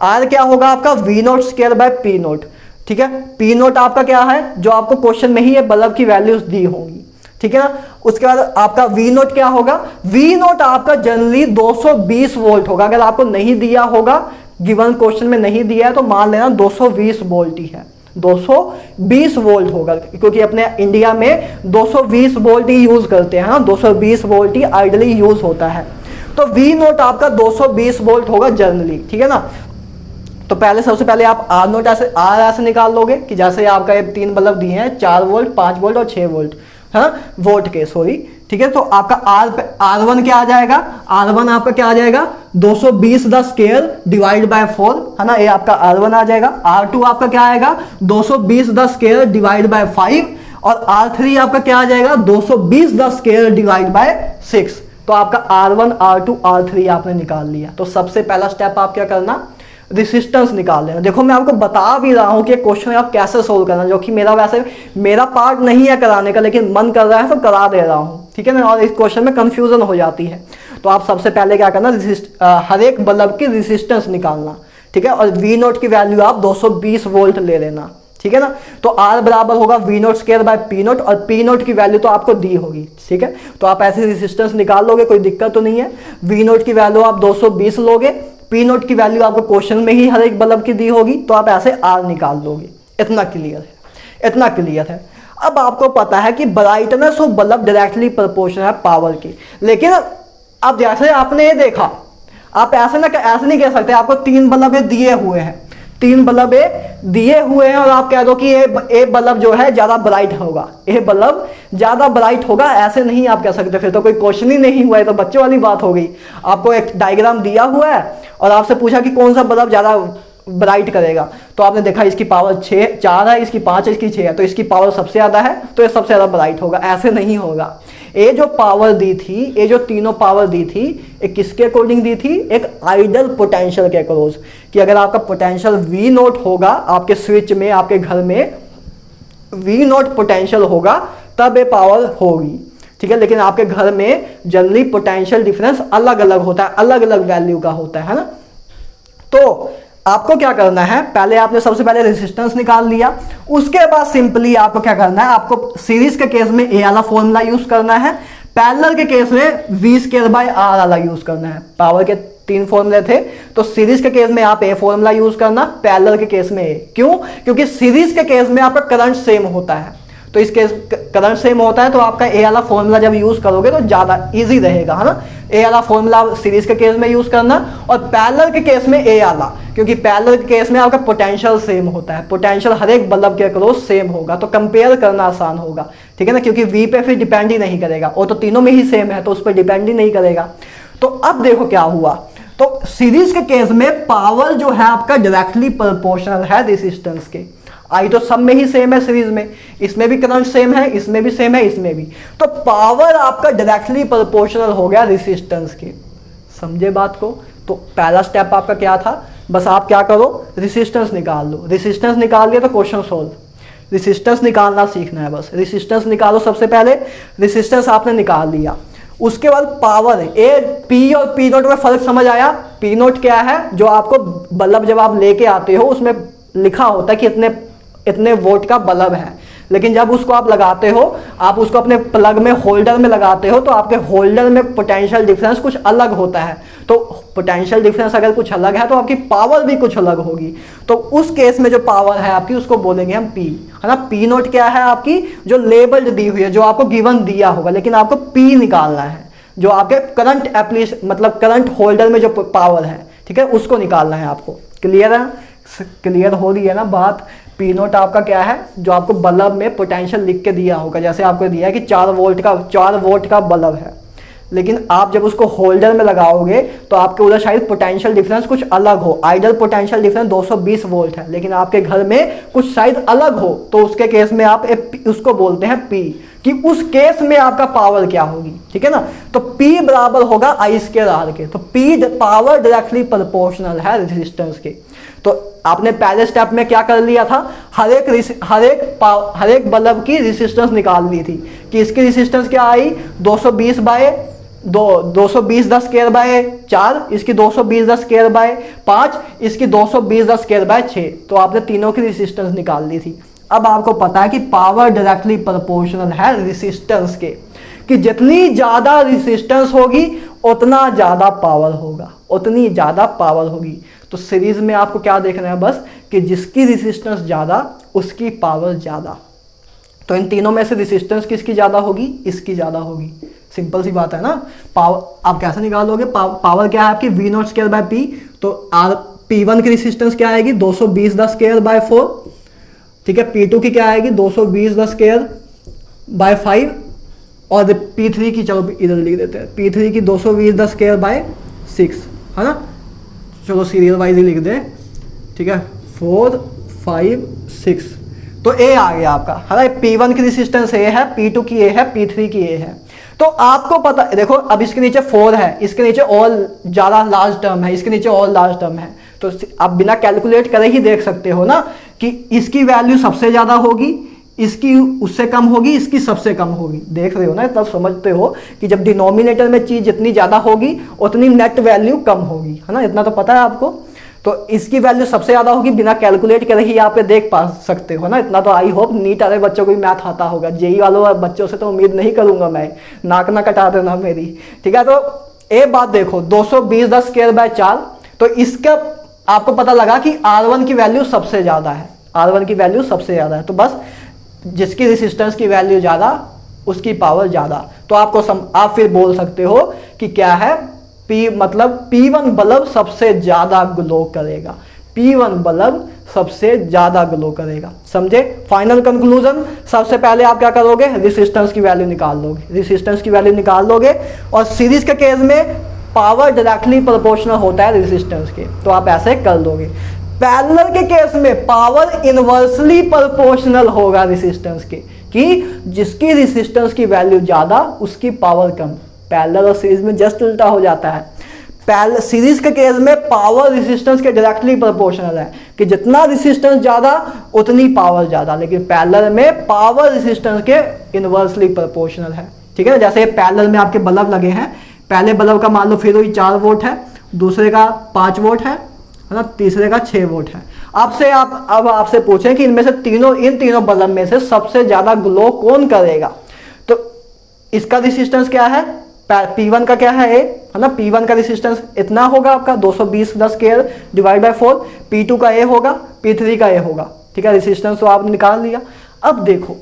R क्या होगा आपका? V note square by P note, ठीक है। P नोट आपका क्या है जो आपको क्वेश्चन में ही ये बल्ब की वैल्यूज दी होंगी, ठीक है ना। उसके बाद आपका V नोट क्या होगा? V नोट आपका जनरली 220 वोल्ट होगा। अगर आपको नहीं दिया होगा, गिवन क्वेश्चन में नहीं दिया है, तो मान लेना 220 वोल्ट ही है, 220 वोल्ट होगा, क्योंकि अपने इंडिया में 220 वोल्ट ही यूज करते हैं, 220 वोल्ट ही आइडली यूज होता है। तो V नोट आपका 220 वोल्ट होगा जनरली, ठीक है ना। तो सबसे पहले आप R नोट ऐसे निकाल लोगे कि जैसे आपका ये 3 बल्ब दिए हैं, 4 वोल्ट, 5 वोल्ट और 6 वोल्ट, वोल्ट के, सॉरी, ठीक है। तो आपका R1 क्या आ जाएगा? R1 आपका क्या आ जाएगा? 220 द स्क्वायर डिवाइड बाय 4, है ना, ये आपका R1 आ जाएगा। R2 आपका क्या आएगा? 220 द स्क्वायर डिवाइड बाय 5, और R3 आपका क्या आ जाएगा? 220 द स्क्वायर डिवाइड बाय 6। तो आपका R1, R2, R3 आपने निकाल लिया। तो सबसे पहला स्टेप आप क्या करना, रेजिस्टेंस निकाल लेना। देखो मैं आपको बता भी रहा हूं कि क्वेश्चन आप कैसे सोल्व करना, जो कि मेरा पार्ट नहीं है कराने का, लेकिन मन कर रहा है तो करा दे रहा हूं, ठीक है ना। और इस क्वेश्चन में कंफ्यूजन हो जाती है, तो आप सबसे पहले क्या करना, हर एक बल्ब की रेजिस्टेंस निकालना, ठीक है। और V नोट की वैल्यू आप 220 वोल्ट ले लेना, ठीक है ना। तो R बराबर होगा V note square by P note, और P नोट की वैल्यू तो आपको दी होगी, ठीक है। तो आप ऐसे रेजिस्टेंस निकाल लोगे, कोई दिक्कत तो नहीं है। V नोट की वैल्यू आप 220 लोगे, P नोट की वैल्यू आपको क्वेश्चन में ही हर एक बल्ब की दी होगी, तो आप ऐसे R निकाल लोगे। इतना क्लियर है, इतना क्लियर है। अब आपको पता है कि brightness of bulb directly proportional है पावर की। लेकिन अब जैसे आपने ये देखा, आप ऐसे नहीं कह सकते आपको 3 बल्ब दिए हुए हैं, 3 बल्ब दिए हुए हैं और आप कह दो कि ये बल्ब जो है ज्यादा ब्राइट होगा, ये बल्ब ज्यादा ब्राइट होगा, ऐसे नहीं आप कह सकते, फिर तो कोई क्वेश्चन ही नहीं हुआ है, तो बच्चों वाली बात हो गई। आपको एक डायग्राम दिया हुआ है और आपसे पूछा कि कौन सा बल्ब ज्यादा ब्राइट करेगा, तो आपने देखा इसकी पावर 4 है, इसकी 5 है, इसकी 6 है, तो इसकी पावर सबसे ज्यादा है तो ये सबसे ज्यादा ब्राइट होगा, ऐसे नहीं होगा। ये जो पावर दी थी, ये जो तीनों पावर दी थी, ये किसके अकॉर्डिंग दी थी? एक आइडल पोटेंशियल के अक्रॉस, कि अगर आपका पोटेंशियल V0 होगा आपके स्विच में, आपके घर में V0 पोटेंशियल होगा तब ये पावर होगी, ठीक है। लेकिन आपके घर में जनरली पोटेंशियल डिफरेंस अलग अलग होता है, अलग अलग वैल्यू का होता है ना। तो आपको क्या करना है, पहले आपने सबसे पहले रेजिस्टेंस निकाल लिया, उसके बाद सिंपली आपको क्या करना है, आपको सीरीज के केस में ए वाला फॉर्मूला यूज करना है, पैरेलल के केस में V²/R वाला यूज करना है। पावर के 3 फॉर्मूले थे, तो सीरीज के केस में आप ए फॉर्मूला यूज करना, पैरेलल के केस में ए। क्यों? क्योंकि सीरीज के केस में आपका करंट सेम होता है, तो इस केस करंट सेम होता है तो आपका ए वाला फॉर्मूला जब यूज करोगे तो ज्यादा इजी रहेगा, है ना। ए वाला फॉर्मूला सीरीज के केस में यूज करना और पैरेलल के केस में ए वाला, क्योंकि पैरेलल के केस में आपका पोटेंशियल सेम होता है, पोटेंशियल हर एक बल्ब के अक्रॉस सेम होगा, तो कंपेयर करना आसान होगा, ठीक है ना, क्योंकि वी पे फिर डिपेंड ही नहीं करेगा, वो तो तीनों में ही सेम है तो उस पर डिपेंड ही नहीं करेगा। तो अब देखो क्या हुआ, तो सीरीज के केस में पावर जो है आपका डायरेक्टली प्रोपोर्शनल है रेजिस्टेंस के। आई तो सब में ही सेम है सीरीज में, इसमें भी करंट सेम है, इसमें भी सेम है, इसमें भी, तो पावर आपका डायरेक्टली प्रोपोर्शनल हो गया रेजिस्टेंस के। समझे बात को? तो पहला स्टेप आपका क्या था, बस आप क्या करो, रेजिस्टेंस निकाल लो। रेजिस्टेंस निकाल लिया तो क्वेश्चन सोल्व। रेजिस्टेंस निकालना सीखना है बस। रेजिस्टेंस निकालो, सबसे पहले रेजिस्टेंस आपने निकाल लिया, उसके बाद पावर ए पी और पी नोट में फर्क समझ आया। पी नोट क्या है, जो आपको बल्ब जब आप लेके आते हो उसमें लिखा होता है कि इतने वोल्ट का बल्ब है, लेकिन जब उसको आप लगाते हो, आप उसको अपने प्लग में होल्डर में लगाते हो, तो आपके होल्डर में पोटेंशियल डिफरेंस कुछ अलग होता है। तो पोटेंशियल डिफरेंस अगर कुछ अलग है तो आपकी पावर भी कुछ अलग होगी। तो उस केस में जो पावर है आपकी उसको बोलेंगे हम पी, है ना। पी नोट क्या है आपकी, जो लेबल्ड दी हुई है, जो आपको गिवन दिया होगा, लेकिन आपको पी निकालना है, जो आपके करंट एप्लीकेशन मतलब करंट होल्डर में जो पावर है, ठीक है, उसको निकालना है आपको। क्लियर है? क्लियर हो रही है ना बात। पी नोट आपका क्या है, जो आपको बल्ब में पोटेंशियल लिख के दिया होगा, जैसे आपको दिया है कि 4 वोल्ट का बल्ब है, लेकिन आप जब उसको होल्डर में लगाओगे तो आपके उधर शायद पोटेंशियल डिफरेंस कुछ अलग हो। आइडल पोटेंशियल डिफरेंस 220 वोल्ट है, लेकिन आपके घर में कुछ शायद अलग हो, तो उसके केस में आप उसको बोलते हैं पी, कि उस केस में आपका पावर क्या होगी, ठीक है ना। तो P बराबर होगा I²R के, तो P पावर डायरेक्टली प्रोपोर्शनल है रेजिस्टेंस के। तो आपने पहले स्टेप में क्या कर लिया था, हर एक बल्ब की रेजिस्टेंस निकाल ली थी, कि इसकी रेजिस्टेंस क्या आई 220/4, इसकी 220/5, इसकी 220/6, तो आपने तीनों की रेजिस्टेंस निकाल ली थी। अब आपको पता है कि पावर डायरेक्टली प्रोपोर्शनल है रेजिस्टेंस के, कि जितनी ज्यादा रेजिस्टेंस होगी उतना ज्यादा पावर होगा, उतनी ज्यादा पावर होगी। तो सीरीज में आपको क्या देखना है बस, कि जिसकी रेजिस्टेंस ज्यादा उसकी पावर ज्यादा। तो इन तीनों में से रेजिस्टेंस किसकी ज्यादा होगी, इसकी ज्यादा होगी। सिंपल सी बात है ना। पावर आप कैसे निकालोगे, पावर क्या है आपकी V0²/P, तो P1 की रेजिस्टेंस क्या आएगी 220/4, ठीक है। P2 की क्या आएगी 220/5, और P3 की, चलो इधर लिख देते हैं, P3 की 220/6, है ना। चलो सीरियल वाइज ही लिख दे, ठीक है, 4, 5, 6, तो ए आ गया आपका, है ना। P1 की रेजिस्टेंस ए है, P2 की ए है, P3 की ए है। तो आपको पता, देखो अब इसके नीचे 4 है, इसके नीचे और ज्यादा लार्ज टर्म है, इसके नीचे और लार्ज टर्म है, तो आप बिना कैलकुलेट करे ही देख सकते हो ना कि इसकी वैल्यू सबसे ज्यादा होगी, इसकी उससे कम होगी, इसकी सबसे कम होगी। देख रहे हो ना, इतना समझते हो कि जब डिनोमिनेटर में चीज जितनी ज्यादा होगी उतनी नेट वैल्यू कम होगी, है ना, इतना तो पता है आपको। तो इसकी वैल्यू सबसे ज्यादा होगी, बिना कैलकुलेट करे ही आप देख पा सकते हो ना। इतना तो आई होप नीट वाले बच्चों को भी मैथ आता होगा, जेई वालों बच्चों से तो उम्मीद नहीं करूंगा मैं, नाक ना कटा देना मेरी, ठीक है। तो एक बात देखो 220/4, तो इसका आपको पता लगा कि R1 की वैल्यू सबसे ज्यादा है, R1 की वैल्यू सबसे ज्यादा है, तो बस जिसकी रेजिस्टेंस की वैल्यू ज्यादा उसकी पावर ज्यादा। तो आपको आप फिर बोल सकते हो कि क्या है, P मतलब P1 बल्ब सबसे ज्यादा ग्लो करेगा, P1 बल्ब सबसे ज्यादा ग्लो करेगा। समझे? फाइनल कंक्लूजन, सबसे पहले आप क्या करोगे, रेसिस्टेंस की वैल्यू निकाल लोगे, रेसिस्टेंस की वैल्यू निकाल लोगे। और सीरीज के केस में पावर डायरेक्टली प्रोपोर्शनल होता है रेसिस्टेंस के, तो आप ऐसे कर लोगे। पैरेलल के केस में पावर इनवर्सली प्रोपोर्शनल होगा रेसिस्टेंस के, कि जिसकी रेसिस्टेंस की वैल्यू ज्यादा उसकी पावर कम। पैरेलल और सीरीज में जस्ट उल्टा हो जाता है। सीरीज के केस में पावर रेसिस्टेंस के डायरेक्टली प्रोपोर्शनल है, कि जितना रेसिस्टेंस ज्यादा उतनी पावर ज्यादा, लेकिन पैरेलल में पावर रेसिस्टेंस के इनवर्सली प्रोपोर्शनल है। ठीक है ना? जैसे पैरेलल में आपके बल्ब लगे हैं, पहले बल्ब का मान लो फिर वही 4 वोल्ट है, दूसरे का 5 वोल्ट है ना, तीसरे का 6 वोल्ट है। अब आपसे पूछें कि इनमें से इन तीनों बल्ब में से सबसे ज्यादा ग्लो कौन करेगा, तो इसका रेसिस्टेंस क्या है, P1 का क्या है, है ना, P1 का रेसिस्टेंस इतना होगा आपका 220 10 केयर डिवाइड बाय 4, P2 का A होगा, P3 का A होगा। ठीक है, रेसिस्टेंस तो आपने निकाल लिया। अब देखो,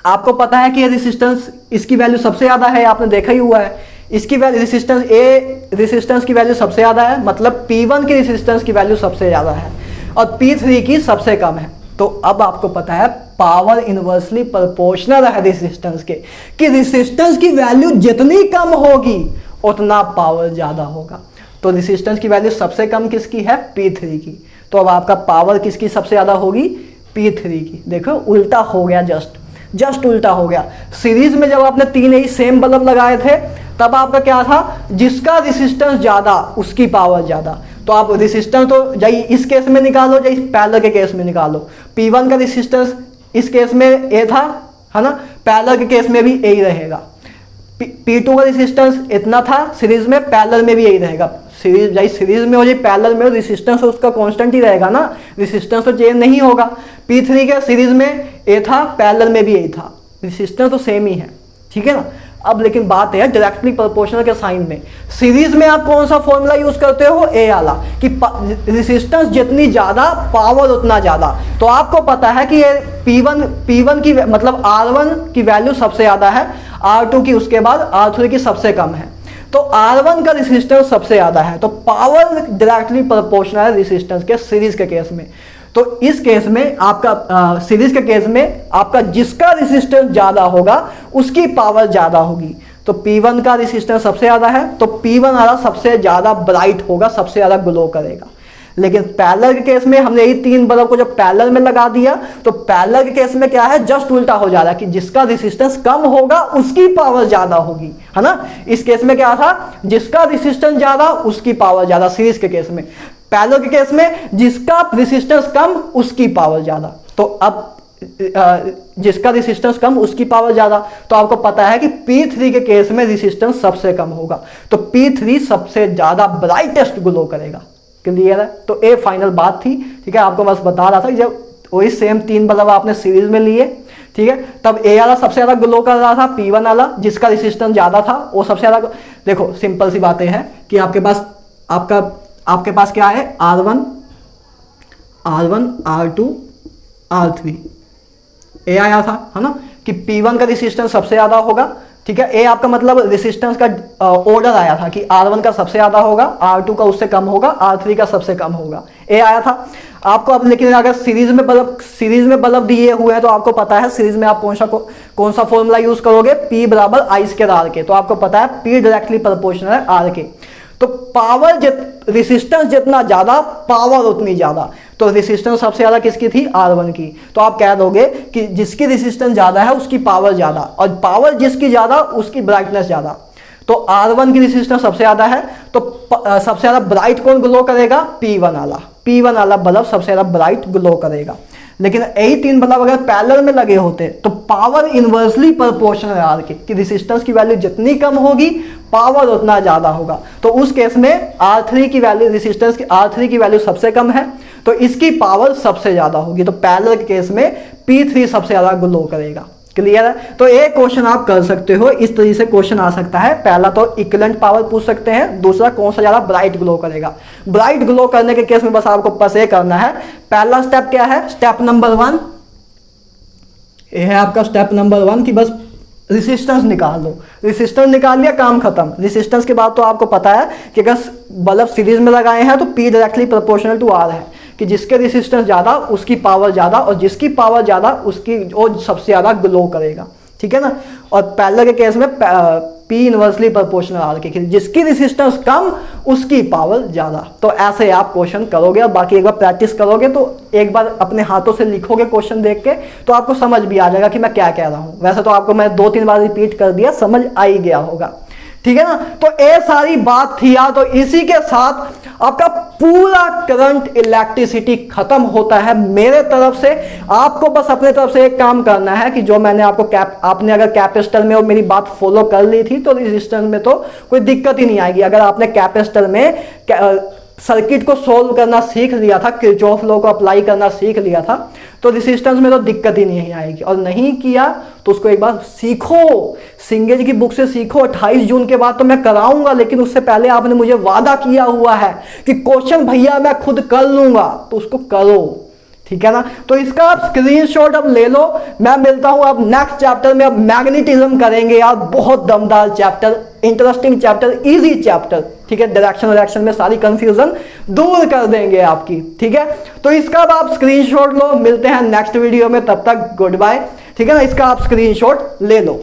आपको पता है कि ये रेसिस्टेंस, इसकी वैल्यू सबसे ज्यादा है, आपने देखा ही हुआ है। इसकी वैल्यू रेसिस्टेंस की वैल्यू सबसे ज्यादा है, मतलब P1 की रेसिस्टेंस की वैल्यू सबसे ज्यादा है और P3 की सबसे कम है। तो अब आपको पता है पावर इनवर्सली प्रोपोर्शनल है रेसिस्टेंस के, कि रेसिस्टेंस की वैल्यू जितनी कम होगी उतना पावर ज्यादा होगा। तो रेसिस्टेंस की वैल्यू सबसे कम किसकी है, P3 की। तो अब आपका पावर किसकी सबसे ज्यादा होगी, P3 की। देखो उल्टा हो गया, जस्ट उल्टा हो गया। सीरीज में जब आपने 3 ही सेम बल्ब लगाए थे तब आपका क्या था, जिसका रेसिस्टेंस ज्यादा उसकी पावर ज्यादा। तो आप रेसिस्टेंस तो जाइए इस केस में निकालो, जाइए पैरेलल के केस में निकालो। P1 का रेसिस्टेंस इस केस में A था, है ना, पैरेलल के केस में भी A ही रहेगा। P2 का रेसिस्टेंस इतना था सीरीज में, पैरेलल में भी यही रहेगा। सीरीज में हो जाए पैरेलल में, रेसिस्टेंस उसका कांस्टेंट ही रहेगा ना, रेसिस्टेंस तो चेंज नहीं होगा। P3 के सीरीज में A था, पैरेलल में भी यही था, रेसिस्टेंस तो सेम ही है। ठीक है ना? अब लेकिन बात है डायरेक्टली प्रोपोर्शनल के साइन में, सीरीज में आप कौन सा फॉर्मूला यूज करते हो, A वाला, कि रेसिस्टेंस जितनी ज्यादा पावर उतना ज्यादा। तो आपको पता है कि ये P1 की मतलब R1 की वैल्यू सबसे ज्यादा है, R2 की उसके बाद R3 की सबसे कम है। तो R1 का रेसिस्टेंस सबसे ज्यादा है, तो पावर डायरेक्टली प्रोपोर्शनल है रेसिस्टेंस के सीरीज के केस में। तो इस केस में आपका सीरीज के केस में आपका जिसका रेसिस्टेंस ज्यादा होगा उसकी पावर ज्यादा होगी। तो P1 का रेसिस्टेंस सबसे ज्यादा है, तो P1 वाला सबसे ज्यादा ब्राइट होगा, सबसे ज्यादा ग्लो करेगा। लेकिन पैरेलल के केस में हमने यही 3 बल्ब को जब पैरेलल में लगा दिया, तो पैरेलल के केस में क्या है, जस्ट उल्टा हो जा रहा है, कि जिसका रेसिस्टेंस कम होगा उसकी पावर ज्यादा होगी, है ना। इस केस में क्या था, जिसका रेसिस्टेंस ज्यादा उसकी पावर ज्यादा, सीरीज के केस में। पैरेलल के केस में जिसका रेसिस्टेंस कम उसकी पावर ज्यादा। तो अब जिसका रेसिस्टेंस कम उसकी पावर ज्यादा, तो आपको पता है कि P3 के केस में रेसिस्टेंस सबसे कम होगा, तो P3 सबसे ज्यादा ब्राइटेस्ट ग्लो करेगा। क्लियर है? तो ये फाइनल बात थी। ठीक है, आपको बस बता रहा था, जब वही सेम 3 बल्ब आपने सीरीज में लिए, ठीक है, तब A वाला सबसे ज्यादा ग्लो कर रहा था, P1 वाला जिसका रेसिस्टेंस ज्यादा था वो सबसे ज्यादा। देखो सिंपल सी बातें हैं कि आपके पास क्या है, R1 R2 R3 A आया था, है ना, कि P1 का रेसिस्टेंस सबसे ज्यादा होगा। ठीक है, A आपका मतलब रेसिस्टेंस का ऑर्डर आया था कि R1 का सबसे ज्यादा होगा, R2 का उससे कम होगा, R3 का सबसे कम होगा, A आया था आपको। अब लेकिन अगर सीरीज में बल्ब दिए हुए हैं तो आपको पता है सीरीज में आप कौन सा फॉर्मूला यूज करोगे, P बराबर I² R के। तो आपको पता है P डायरेक्टली प्रोपोर्शनल है R के। तो पावर रेसिस्टेंस जितना ज्यादा पावर उतनी ज्यादा, तो रेसिस्टेंस सबसे ज्यादा किसकी थी, R1 की। तो आप कह दोगे कि जिसकी रेसिस्टेंस ज्यादा है उसकी पावर ज्यादा, और पावर जिसकी ज्यादा उसकी ब्राइटनेस ज्यादा। तो R1 की रेसिस्टेंस सबसे ज्यादा है, तो सबसे ज्यादा ब्राइट कौन ग्लो करेगा, P1 वाला बल्ब सबसे ज्यादा ब्राइट ग्लो करेगा। लेकिन यही 3 बल्ब अगर पैरेलल में लगे होते तो पावर इनवर्सली प्रोपोर्शनल है R के, कि रेसिस्टेंस की वैल्यू जितनी कम होगी पावर उतना ज्यादा होगा। तो उस केस में R3 की वैल्यू, रेसिस्टेंस की R3 की वैल्यू सबसे कम है, तो इसकी पावर सबसे ज्यादा होगी। तो पैरेलल के केस में P3 सबसे ज्यादा ग्लो करेगा। क्लियर है? तो एक क्वेश्चन आप कर सकते हो, इस तरीके से क्वेश्चन आ सकता है। पहला तो इक्विवेलेंट पावर पूछ सकते हैं, दूसरा कौन सा ज्यादा ब्राइट ग्लो करेगा। ब्राइट ग्लो करने के केस में बस आपको बस ये करना है, पहला स्टेप क्या है, स्टेप नंबर 1 ये है आपका स्टेप नंबर 1, कि बस रेजिस्टेंस निकाल लो, रेजिस्टेंस निकाल लिया, काम खत्म। रेजिस्टेंस के बाद तो आपको पता है कि अगर बल्ब सीरीज में लगाए हैं तो P directly proportional to R है, कि जिसके रेजिस्टेंस ज़्यादा उसकी पावर ज़्यादा, और जिसकी पावर ज़्यादा उसकी वो सबसे ज़्यादा ग्लो करेगा, ठीक है ना। और पैरेलल के केस में P इनवर्सली प्रोपोर्शनल R के, जिसकी रेजिस्टेंस कम उसकी पावर ज़्यादा। तो ऐसे आप क्वेश्चन करोगे, और बाकी एक बार प्रैक्टिस करोगे तो एक बार अपने हाथों से लिखोगे क्वेश्चन देख के, तो आपको समझ भी आ जाएगा कि मैं क्या कह रहा हूँ। वैसे तो आपको मैं 2-3 बार रिपीट कर दिया, समझ आ ही गया होगा, ठीक है ना। तो ये सारी बात थी यार। तो इसी के साथ आपका पूरा करंट इलेक्ट्रिसिटी खत्म होता है मेरे तरफ से। आपको बस अपने तरफ से एक काम करना है कि जो मैंने आपको आपने अगर कैपेसिटर में और मेरी बात फॉलो कर ली थी तो रेजिस्टेंस में तो कोई दिक्कत ही नहीं आएगी। अगर आपने कैपेसिटर में सर्किट को सोल्व करना सीख लिया था, किरचॉफ लॉ को अप्लाई करना सीख लिया था, तो रेजिस्टेंस में तो दिक्कत ही नहीं आएगी। और नहीं किया तो उसको एक बार सीखो, सिंगेज की बुक से सीखो। 28 जून के बाद तो मैं कराऊंगा, लेकिन उससे पहले आपने मुझे वादा किया हुआ है कि क्वेश्चन भैया मैं खुद कर लूंगा, तो उसको करो, ठीक है ना। तो इसका आप स्क्रीनशॉट अब ले लो। मैं मिलता हूं अब नेक्स्ट चैप्टर में। अब मैग्नेटिज्म करेंगे यार, बहुत दमदार chapter, interesting chapter, easy chapter, ठीक है। डायरेक्शन में सारी कंफ्यूजन दूर कर देंगे आपकी, ठीक है। तो इसका अब आप स्क्रीनशॉट लो, मिलते हैं नेक्स्ट वीडियो में, तब तक गुड बाय, ठीक है ना। इसका आप स्क्रीनशॉट ले लो।